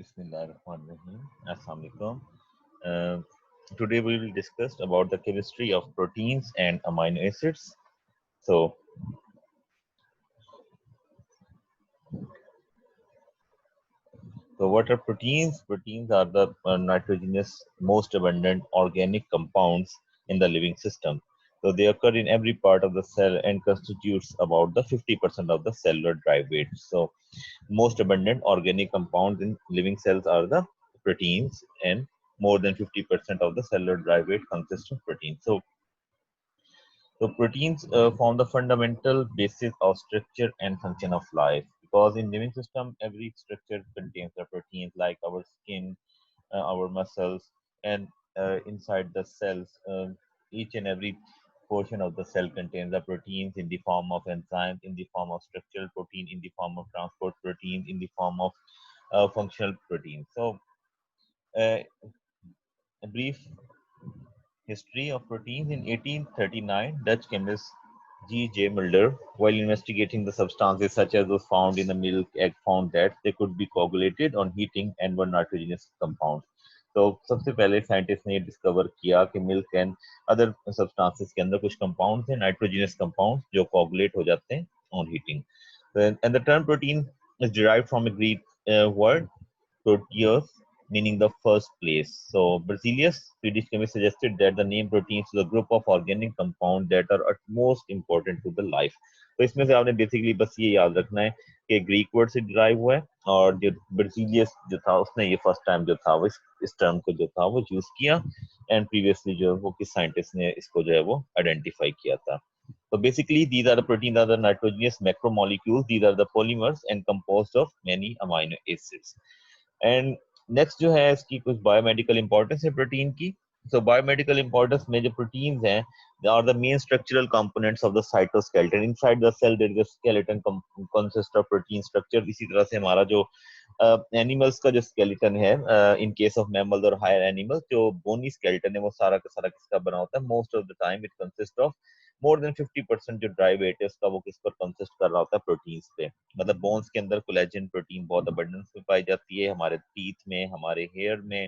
Bismillahirrahmanirrahim. Assalamu alaikum. Today we will discuss about the chemistry of proteins and amino acids. So, what are proteins? Proteins are the nitrogenous, most abundant organic compounds in the living system. So they occur in every part of the cell and constitutes about the 50% of the cellular dry weight. So most abundant organic compounds in living cells are the proteins, and more than 50% of the cellular dry weight consists of proteins. So proteins form the fundamental basis of structure and function of life, because in living system every structure contains the proteins, like our skin, our muscles, and inside the cells, each and every portion of the cell contains the proteins in the form of enzymes, in the form of structural protein, in the form of transport protein, in the form of functional protein. So a brief history of proteins. In 1839, Dutch chemist G. J. Mulder, while investigating the substances such as those found in the milk, egg, found that they could be coagulated on heating and were nitrogenous compounds. तो सबसे पहले scientist ने ये discover किया कि milk and other substances के अंदर कुछ कंपाउंड्स हैं, नाइट्रोजनस कंपाउंड्स, जो कोगुलेट हो जाते हैं on heating. And the term protein is derived from a Greek word proteus, meaning the first place. So Berzelius, Swedish chemist, suggested that the name proteins is a group of organic compounds that are at most important to the life. तो इसमें से आपने basically बस ये याद रखना है कि ग्रीक वर्ड से डिराइव हुआ है, और जो बर्जीलियस जो था उसने ये फर्स्ट टाइम जो था वो इस टर्म को जो था वो यूज किया, एंड प्रीवियसली जो वो किस साइंटिस्ट ने इसको जो है वो आइडेंटिफाई किया था. So basically, these are the proteins are the nitrogenous macromolecules. These are the polymers and composed of many amino acids. And next जो है इसकी कुछ बायोमेडिकल इंपॉर्टेंस है प्रोटीन की. सो बायोमेडिकल इंपॉर्टेंस में जो प्रोटीन्स हैं, they are the main structural components of the cytoskeleton. Inside the cell there is a skeleton consist of protein structure. इसी तरह से हमारा जो एनिमल्स का जो स्केलेटन है, इन केस ऑफ मैमल्स और हायर एनिमल्स, जो बोनी स्केलेटन है वो सारा का सारा किसका बना होता है? Most of the time it consist of more than 50% जो ड्राई वेट है उसका वो किस पर कंसिस्ट कर रहा होता है? प्रोटीन्स पे. मतलब बोन्स के अंदर कोलेजन प्रोटीन बहुत अबंडेंस में पाई जाती है, हमारे टीथ में, हमारे हेयर में,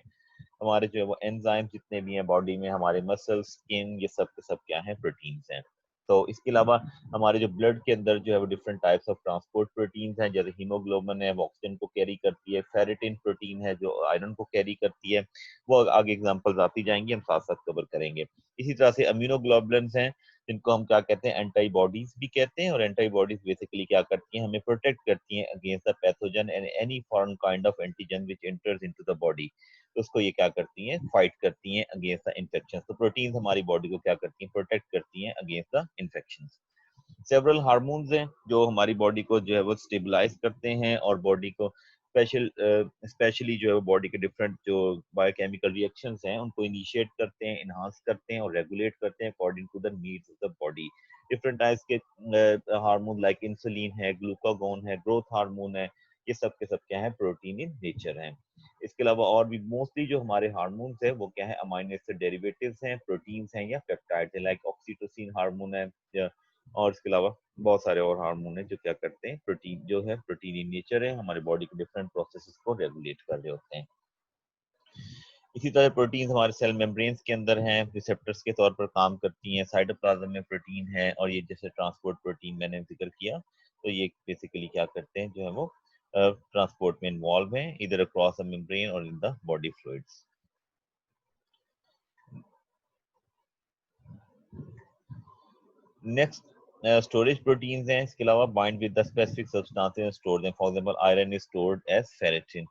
हमारे जो है वो एंजाइम जितने भी हैं बॉडी में, हमारे मसल्स, स्किन, ये सब के सब क्या है? प्रोटीन्स हैं. तो इसके अलावा हमारे जो ब्लड के अंदर जो है वो different types of transport proteins हैं, जैसे हीमोग्लोबिन है, वो ऑक्सीजन को कैरी करती है, फेरिटिन प्रोटीन है जो आयरन को कैरी करती है. वो आगे एग्जांपल्स आती जाएंगी, हम साथ साथ कवर करेंगे. इसी तरह से अम्यूनोग्लोबुलिन्स हैं, जिनको हम क्या कहते हैं? एंटीबॉडीज भी कहते हैं. और एंटीबॉडीज बेसिकली क्या करती हैं? हमें प्रोटेक्ट करती हैं against the pathogen and any foreign kind of antigen which enters into the body. तो उसको ये क्या करती हैं? फाइट करती हैं अगेंस्ट द इन्फेक्शन. तो प्रोटीन्स हमारी बॉडी को क्या करती हैं? प्रोटेक्ट करती हैं against the infection. Several hormones हैं जो हमारी बॉडी को जो है वो स्टेबलाइज करते हैं, और बॉडी को स्पेशली जो है वो बॉडी के डिफरेंट जो बायोकेमिकल रिएक्शंस हैं उनको इनिशिएट करते हैं, इनहांस करते हैं और रेगुलेट करते हैं according to the needs of the body. Different types के हार्मोन लाइक इंसुलिन है, ग्लूकागोन है, ग्रोथ हार्मोन है, ये सब के सब क्या है? प्रोटीन इन नेचर हैं. इसके अलावा और भी मोस्टली जो हमारे हार्मोन्स है वो क्या है? अमाइनो एसिड डेरिवेटिव्स हैं, प्रोटीन्स हैं या पेप्टाइड्स हैं, लाइक ऑक्सीटोसिन हार्मोन है, और इसके अलावा बहुत सारे और हार्मोन हैं जो क्या करते हैं? प्रोटीन जो है, प्रोटीन इन नेचर है, हमारे बॉडी के डिफरेंट प्रोसेसेस को रेगुलेट कर रहे होते हैं. इसी तरह प्रोटीन हमारे सेल मेम्ब्रेन्स के अंदर हैं, रिसेप्टर्स के तौर पर काम करती हैं. साइटोप्लाज्म में प्रोटीन है, और ये जैसे ट्रांसपोर्ट प्रोटीन मैंने जिक्र किया, तो ये बेसिकली क्या करते हैं? जो है वो ट्रांसपोर्ट में इन्वॉल्व हैं, इधर अक्रॉस द मेम्ब्रेन और in the body fluids. Next storage proteins हैं. इसके अलावा bind with the specific substances store them. For example iron is stored as ferritin.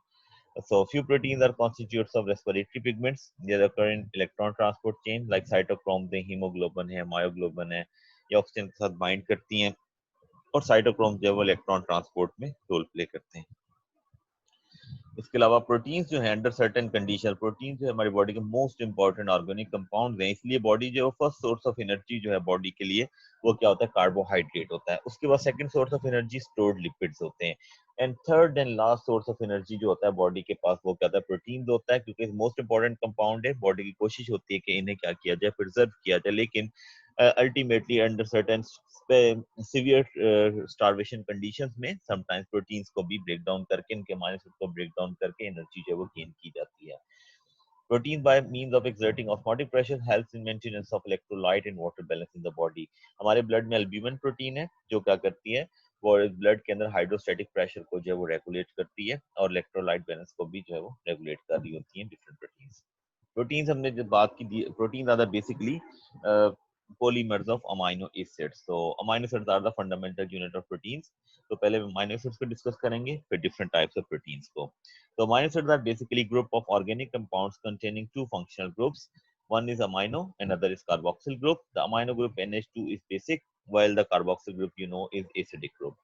So few proteins are constitutes of respiratory pigments. They occur in electron transport chain like cytochrome है, hemoglobin है, myoglobin है, ये oxygen के साथ bind करती हैं, और cytochrome जो है वो इलेक्ट्रॉन ट्रांसपोर्ट में रोल प्ले करते हैं. इसके अलावा प्रोटीन्स जो है अंडर सर्टेन कंडीशन, प्रोटीन जो है हमारी बॉडी के मोस्ट इंपॉर्टेंट ऑर्गेनिक कंपाउंड हैं, इसलिए बॉडी जो है फर्स्ट सोर्स ऑफ एनर्जी जो है बॉडी के लिए वो क्या होता है? कार्बोहाइड्रेट होता है. उसके बाद second source of energy stored lipids होते हैं, and third and last source of energy जो होता है बॉडी के पास वो क्या होता है? प्रोटीन होता है, क्योंकि मोस्ट इंपॉर्टेंट कंपाउंड है. बॉडी की कोशिश होती है कि इन्हें क्या किया जाए? प्रिजर्व किया जाए. लेकिन ultimately under certain severe starvation conditions में समटाइम्स प्रोटीन्स को भी ब्रेक डाउन करके, इनके अमीनो एसिड को ब्रेक डाउन करके एनर्जी जो है वो गेन की जाती है. Protein by means of exerting osmotic pressure helps in maintenance of electrolyte and water balance in the body. हमारे ब्लड में अल्ब्यूमिन प्रोटीन है जो क्या करती है, वो ब्लड के अंदर हाइड्रोस्टैटिक प्रेशर को जो है वो रेगुलेट करती है और इलेक्ट्रोलाइट बैलेंस को भी जो है वो रेगुलेट कर रही होती है डिफरेंट प्रोटीन्स. प्रोटीन्स हमने जब बात की, proteins are the basically polymers of amino acids. So amino acids are the fundamental unit of proteins. तो पहले amino acids को डिस्कस करेंगे, फिर different types of proteins को. So amino acids are basically group of organic compounds containing two functional groups. One is amino, another is carboxyl group. The amino group NH2 is basic, while the carboxyl group is acidic group.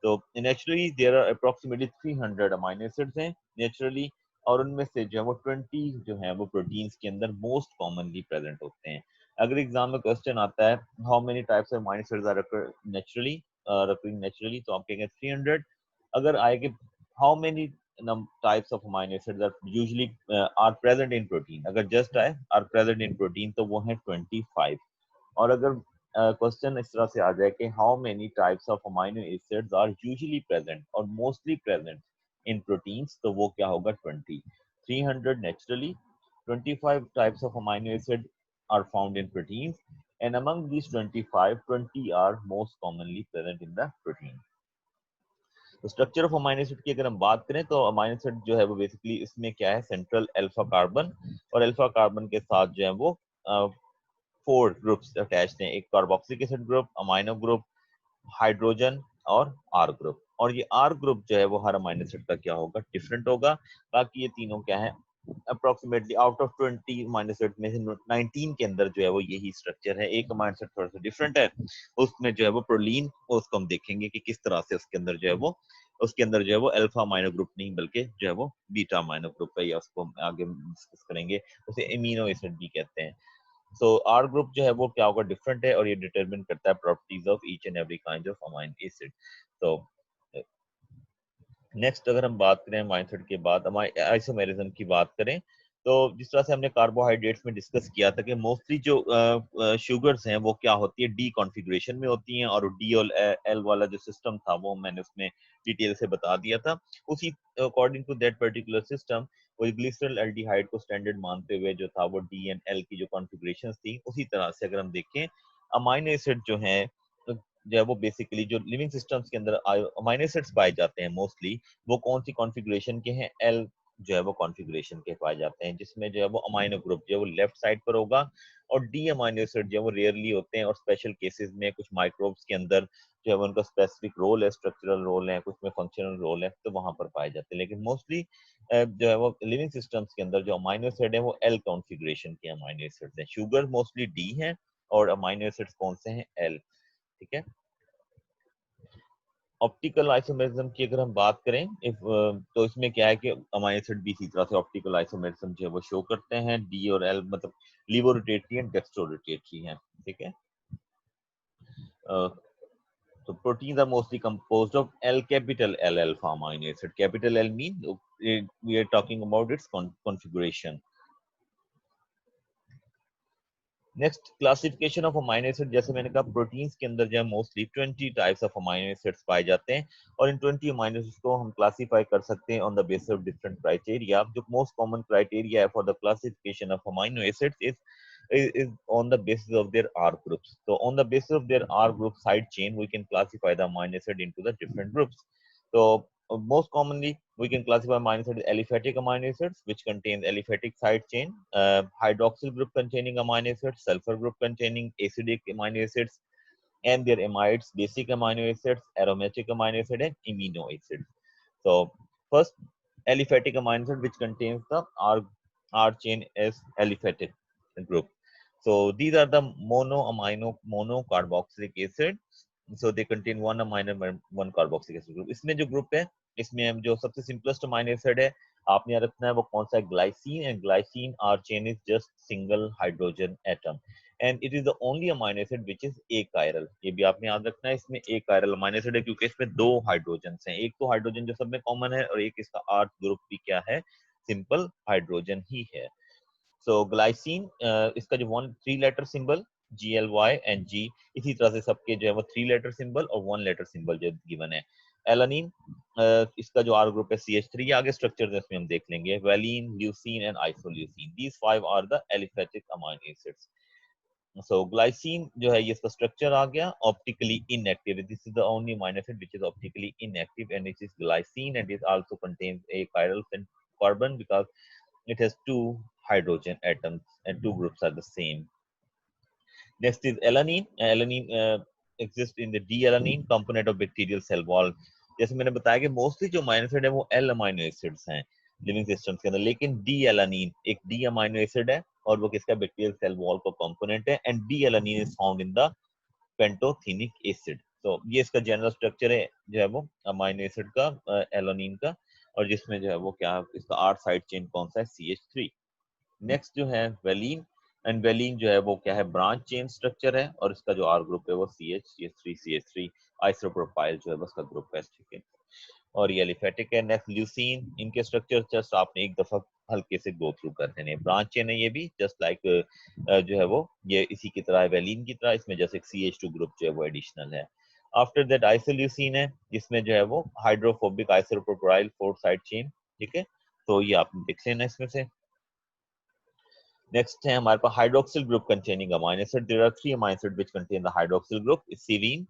So naturally there are approximately 300 amino acids हैं naturally, और उनमें से जो है वो 20 जो है वो प्रोटीन्स के अंदर मोस्ट कॉमनली प्रेजेंट होते हैं. अगर एग्जाम में क्वेश्चन आता है how many types of amino acids are naturally occurring naturally, तो आप कहेंगे 300. अगर आए कि how many types of amino acids are usually are present in protein, अगर जस्ट आए are present in protein तो वो है 25. और अगर क्वेश्चन इस तरह से आ जाए कि how many types of amino acids are usually present और मोस्टली प्रेजेंट इन प्रोटीन्स, तो वो क्या होगा 20. 300 naturally, 25 types of amino acid are found in proteins, and among these 25, 20 are most commonly present in the protein. तो structure of amino acid की अगर हम बात करें तो अमाइनो एसिड जो है वो बेसिकली इसमें क्या है, सेंट्रल अल्फा कार्बन, और अल्फा कार्बन के साथ जो है वो 4 ग्रुप्स अटैच्ड हैं. एक carboxylic acid group, amino group, hydrogen और आर ग्रुप. और ये आर ग्रुप जो है वो हर अमाइनो एसिड का क्या होगा, डिफरेंट होगा. बाकी ये तीनों क्या है, approximately out of 20 amino acid में से 19 के अंदर जो है वो यही स्ट्रक्चर है. एक अमाइनो एसिड थोड़ा सा डिफरेंट है, उसमें जो है वो प्रोलीन, उसको हम देखेंगे कि किस तरह से उसके अंदर जो है वो अल्फा अमाइनो ग्रुप नहीं बल्कि जो है वो बीटा अमाइनो ग्रुप है, या उसको हम आगे डिस्कस करेंगे, उसे एमिनो एसिड भी कहते हैं. सो आर ग्रुप जो है वो क्या होगा, डिफरेंट है, और ये डिटरमिन करता है properties of each and every kind of amino acid. तो नेक्स्ट अगर हम बात करें अमाइनो एसिड के बाद आइसोमेरिज्म की बात करें, तो जिस तरह से हमने कार्बोहाइड्रेट्स में डिस्कस किया था कि मोस्टली जो शुगर्स हैं वो क्या होती है, डी कॉन्फ़िगरेशन में होती हैं, और डी और एल वाला जो सिस्टम था वो मैंने उसमें डिटेल से बता दिया था. उसी according to that particular system, वो ग्लिसरॉल एल्डिहाइड को स्टैंडर्ड मानते हुए जो था वो डी एंड एल की जो कॉन्फ़िगरेशन थी, उसी तरह से अगर हम देखें अमाइनो एसिड जो है वो बेसिकली जो लिविंग सिस्टम्स के अंदर अमाइनो एसिड्स पाए जाते हैं मोस्टली, वो कौन सी कॉन्फ़िगरेशन के हैं, एल जो है वो कॉन्फ़िगरेशन के पाए जाते हैं, जिसमें जो है वो अमाइनो ग्रुप जो है वो लेफ्ट साइड पर होगा, और डी अमाइनो एसिड जो है वो रेयरली होते हैं, और स्पेशल केसेस में कुछ माइक्रोब्स के अंदर जो है उनका स्पेसिफिक रोल है, स्ट्रक्चरल रोल है, कुछ में फंक्शनल रोल है, तो वहां पर पाए जाते हैं. लेकिन मोस्टली जो है वो लिविंग सिस्टम्स के अंदर जो अमाइनो एसिड है वो एल कॉन्फ़िगरेशन के अमाइनो एसिड्स हैं. शुगर मोस्टली डी है, और अमाइनो एसिड्स कौन से हैं, एल. ठीक है. ऑप्टिकल आइसोमेरिज्म की अगर हम बात करें, तो इसमें क्या है कि अमाइनो एसिड भी इसी तरह से ऑप्टिकल आइसोमेरिज्म जो है वो शो करते हैं. डी और एल मतलब levorotatory and dextrorotatory हैं. ठीक है. तो proteins are mostly composed of L capital L alpha amino acid. Capital L mean we are talking about its configuration. Next classification of amino acid, जैसे मैंने कहा proteins के अंदर जो है mostly 20 types of amino acids पाए जाते हैं, और इन 20 अमाइनो एसिड्स को हम क्लासिफाई कर सकते हैं on the basis of different criteria. जो मोस्ट कॉमन क्राइटेरिया है for the classification of amino acids is on the basis of their R groups. So on the basis of their R group side chain, we can classify the amino acid into the different groups. So most commonly, we can classify amino acid as aliphatic amino acids, which contains aliphatic side chain, hydroxyl group containing amino acids, sulfur group containing acidic amino acids, and their amides, basic amino acids, aromatic amino acid, and amino acids. So first, aliphatic amino acid, which contains the R chain is aliphatic group. So these are the monocarboxylic acid. So they contain one amino and one carboxylic acid group. इसमें जो group है, इसमें हम जो सबसे simplest amino acid है आपने याद रखना है वो कौन सा है, glycine. And glycine R chain is just single hydrogen atom, and it is the only amino acid which is achiral. ये भी आपने याद रखना है, इसमें ए कायरल अमाइनो एसिड है क्योंकि इसमें दो हाइड्रोजन हैं. एक तो हाइड्रोजन जो सब में कॉमन है, और एक इसका आर ग्रुप भी क्या है, सिंपल हाइड्रोजन ही है. सो ग्लाइसिन, इसका जो 1 3 letter symbol GLY and G। इसी तरह से सबके जो है वो 3 लेटर सिंबल और 1 लेटर सिंबल जो गिवन है। एलानिन, इसका जो आर ग्रुप है CH3, आगे स्ट्रक्चर इसमें हम देख लेंगे। Valine, leucine and isoleucine, these 5 are the aliphatic amino acids. So glycine जो है ये इसका स्ट्रक्चर आ गया, optically inactive, this is the only amino acid which is optically inactive and it is glycine and it also contains a chiral carbon because it has 2 hydrogen atoms and 2 groups are the same. Next is alanine. Alanine exists in the D-alanine component of bacterial cell wall. जैसे मैंने बताया कि mostly जो अमाइनो acid है वो L amino acids हैं living systems के अंदर, लेकिन डी एलानीन एक डी अमाइनो एसिड है और वो किसका, बैक्टीरियल सेल वॉल का कंपोनेंट है। And D alanine is found in the pantothenic acid. तो ये इसका जनरल स्ट्रक्चर है जो है वो अमाइनो एसिड का, एलानीन का, और जिसमें जो है वो क्या इसका आर साइड चेन कौन सा है, CH3। नेक्स्ट जो है वेलिन, एंड वेलिन जो है वो क्या है, ब्रांच चेन स्ट्रक्चर है और इसका जो आर ग्रुप है वो CH3 आइसोप्रोपाइल जो है उसका ग्रुप है, ठीक है, और ये एलिफेटिक है। नेक्स्ट ल्यूसीन, इनके स्ट्रक्चर जस्ट आपने एक दफा हल्के से गो थ्रू कर देने। ब्रांच चेन है ये भी, जस्ट लाइक जो है वो ये इसी की तरह है, वेलिन की तरह, इसमें जैसे CH2 ग्रुप जो है वो एडिशनल है। आफ्टर दैट आइसोल्यूसीन है, जिसमें जो है वो हाइड्रोफोबिक आइसोप्रोपाइल 4 साइड चेन, ठीक है, तो ये आपने देख लेना इसमें से। नेक्स्ट है हमारे पास hydroxyl group containing amino acid. There are 3 amino acid which contain the hydroxyl group, serine,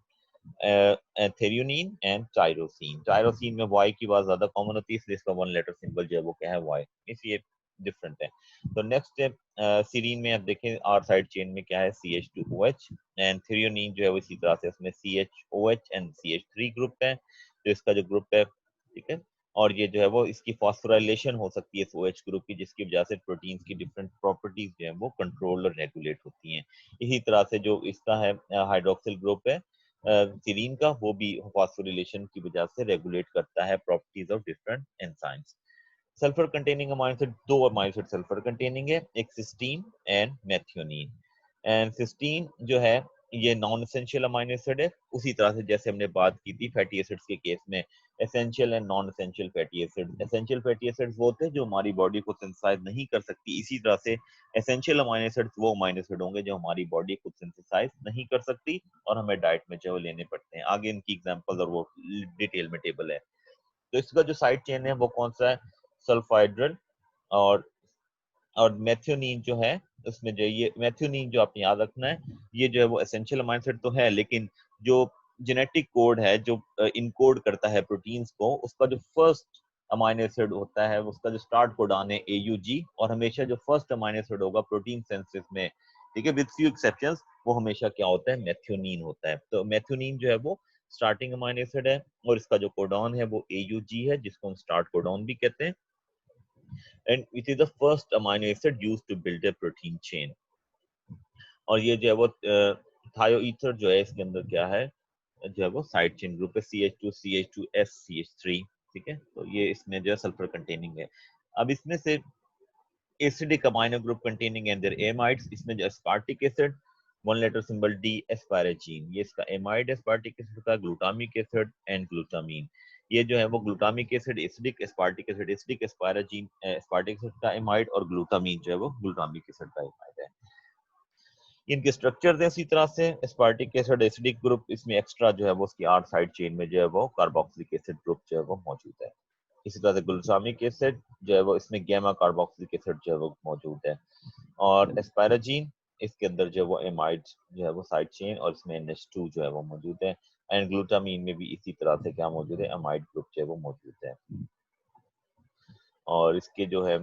threonine and tyrosine. Tyrosine में Y की आवाज ज्यादा कॉमन होती है, इसलिए इसका 1 लेटर सिंबल जो है वो क्या है, Y, इसलिए डिफरेंट है। तो नेक्स्ट है सीरीन में आप देखें आर साइड चेन में क्या है, CH2OH, एंड थेरियोनिन जो है वो इसी तरह से उसमें CHOH एंड CH3 ग्रुप है, तो इसका जो ग्रुप है, ठीक है, और ये जो है वो इसकी फॉस्फोराइलेशन हो सकती है इस OH ग्रुप की, जिसकी वजह से प्रोटीन्स की डिफरेंट प्रॉपर्टीज जो है वो कंट्रोल और रेगुलेट होती हैं। इसी तरह से जो इसका है हाइड्रोक्सिल ग्रुप है सीरीन का, वो भी फॉस्फोरिलेशन की वजह से रेगुलेट करता है properties of different enzymes. Sulphur containing amino acid, 2 amino acid sulphur containing है, एक cysteine and methionine. And cysteine जो है ये नॉन एसेंशियल अमाइनो एसिड है, उसी तरह से जैसे हमने बात की थी फैटी एसिड्स के केस में, essential and non essential fatty acid. Essential fatty acids वो होते हैं जो हमारी बॉडी को सिंथेसाइज नहीं कर सकती, इसी तरह से एसेंशियल अमाइनो एसिड्स वो अमाइनो एसिड होंगे जो हमारी बॉडी खुद सिंथेसाइज नहीं कर सकती और हमें डाइट में जो लेने पड़ते हैं। आगे इनकी एग्जांपल और वो डिटेल में टेबल है। तो इसका जो साइड चेन है वो कौन सा है, सल्फाइड्रल, और मेथियोनिन जो है उसमें जो ये मेथियोनिन जो आपने याद रखना है, ये जो है वो एसेंशियल अमाइनो एसिड तो है, लेकिन जो जेनेटिक कोड है जो इनकोड करता है प्रोटीन्स को, उसका जो फर्स्ट अमाइनो एसिड होता है उसका जो स्टार्ट कोडान है AUG, और हमेशा जो फर्स्ट अमाइनो एसिड होगा प्रोटीन सिंथेसिस में, ठीक है, विद फ्यू एक्सेप्शंस, वो हमेशा क्या होता है, मेथियोनिन होता है। तो मेथियोनिन जो है वो स्टार्टिंग अमाइनो एसिड है और इसका जो कोडॉन है वो AUG है, जिसको हम स्टार्ट कोडॉन भी कहते हैं, and it is the first amino acid used to build a protein chain। और ये जो है वो थायोईथर जो है इसके अंदर क्या है, जो है वो साइड चेन ग्रुप है, CH2 CH2S CH3, ठीक है, तो ये इसमें जो है सल्फर कंटेनिंग है। अब इसमें से acidic amino group containing and their amides, इसमें जो aspartic acid 1 letter symbol D, asparagine, ये इसका एमाइड एस्पार्टिक एसिड का, ग्लूटामिक एसिड एंड ग्लूटामीन, ये जो है वो glutamic acid acidic, aspartic acid acidic, asparagine aspartic acid का एमाइड, और ग्लूटामीन जो है वो ग्लूटामिक एसिड का एमाइड है। इनके स्ट्रक्चर है इसी तरह से, एस्पार्टिक एसिड एसिडिक ग्रुप, इसमें एक्स्ट्रा जो है वो उसकी आर साइड चेन में जो है वो कार्बोक्सिलिक एसिड ग्रुप जो है वो मौजूद है। इसी तरह से ग्लूटामिक एसिड जो है वो इसमें गैमा कार्बोक्सिलिक एसिड जो है वो मौजूद है, और एस्पाराजीन इसके अंदर जो है वो एमाइड जो है वो साइड चेन, और इसमें NH2 जो है वो मौजूद है, एंड ग्लूटामीन में भी इसी तरह से क्या मौजूद है, एमाइड ग्रुप जो है वो मौजूद है। और इसके जो है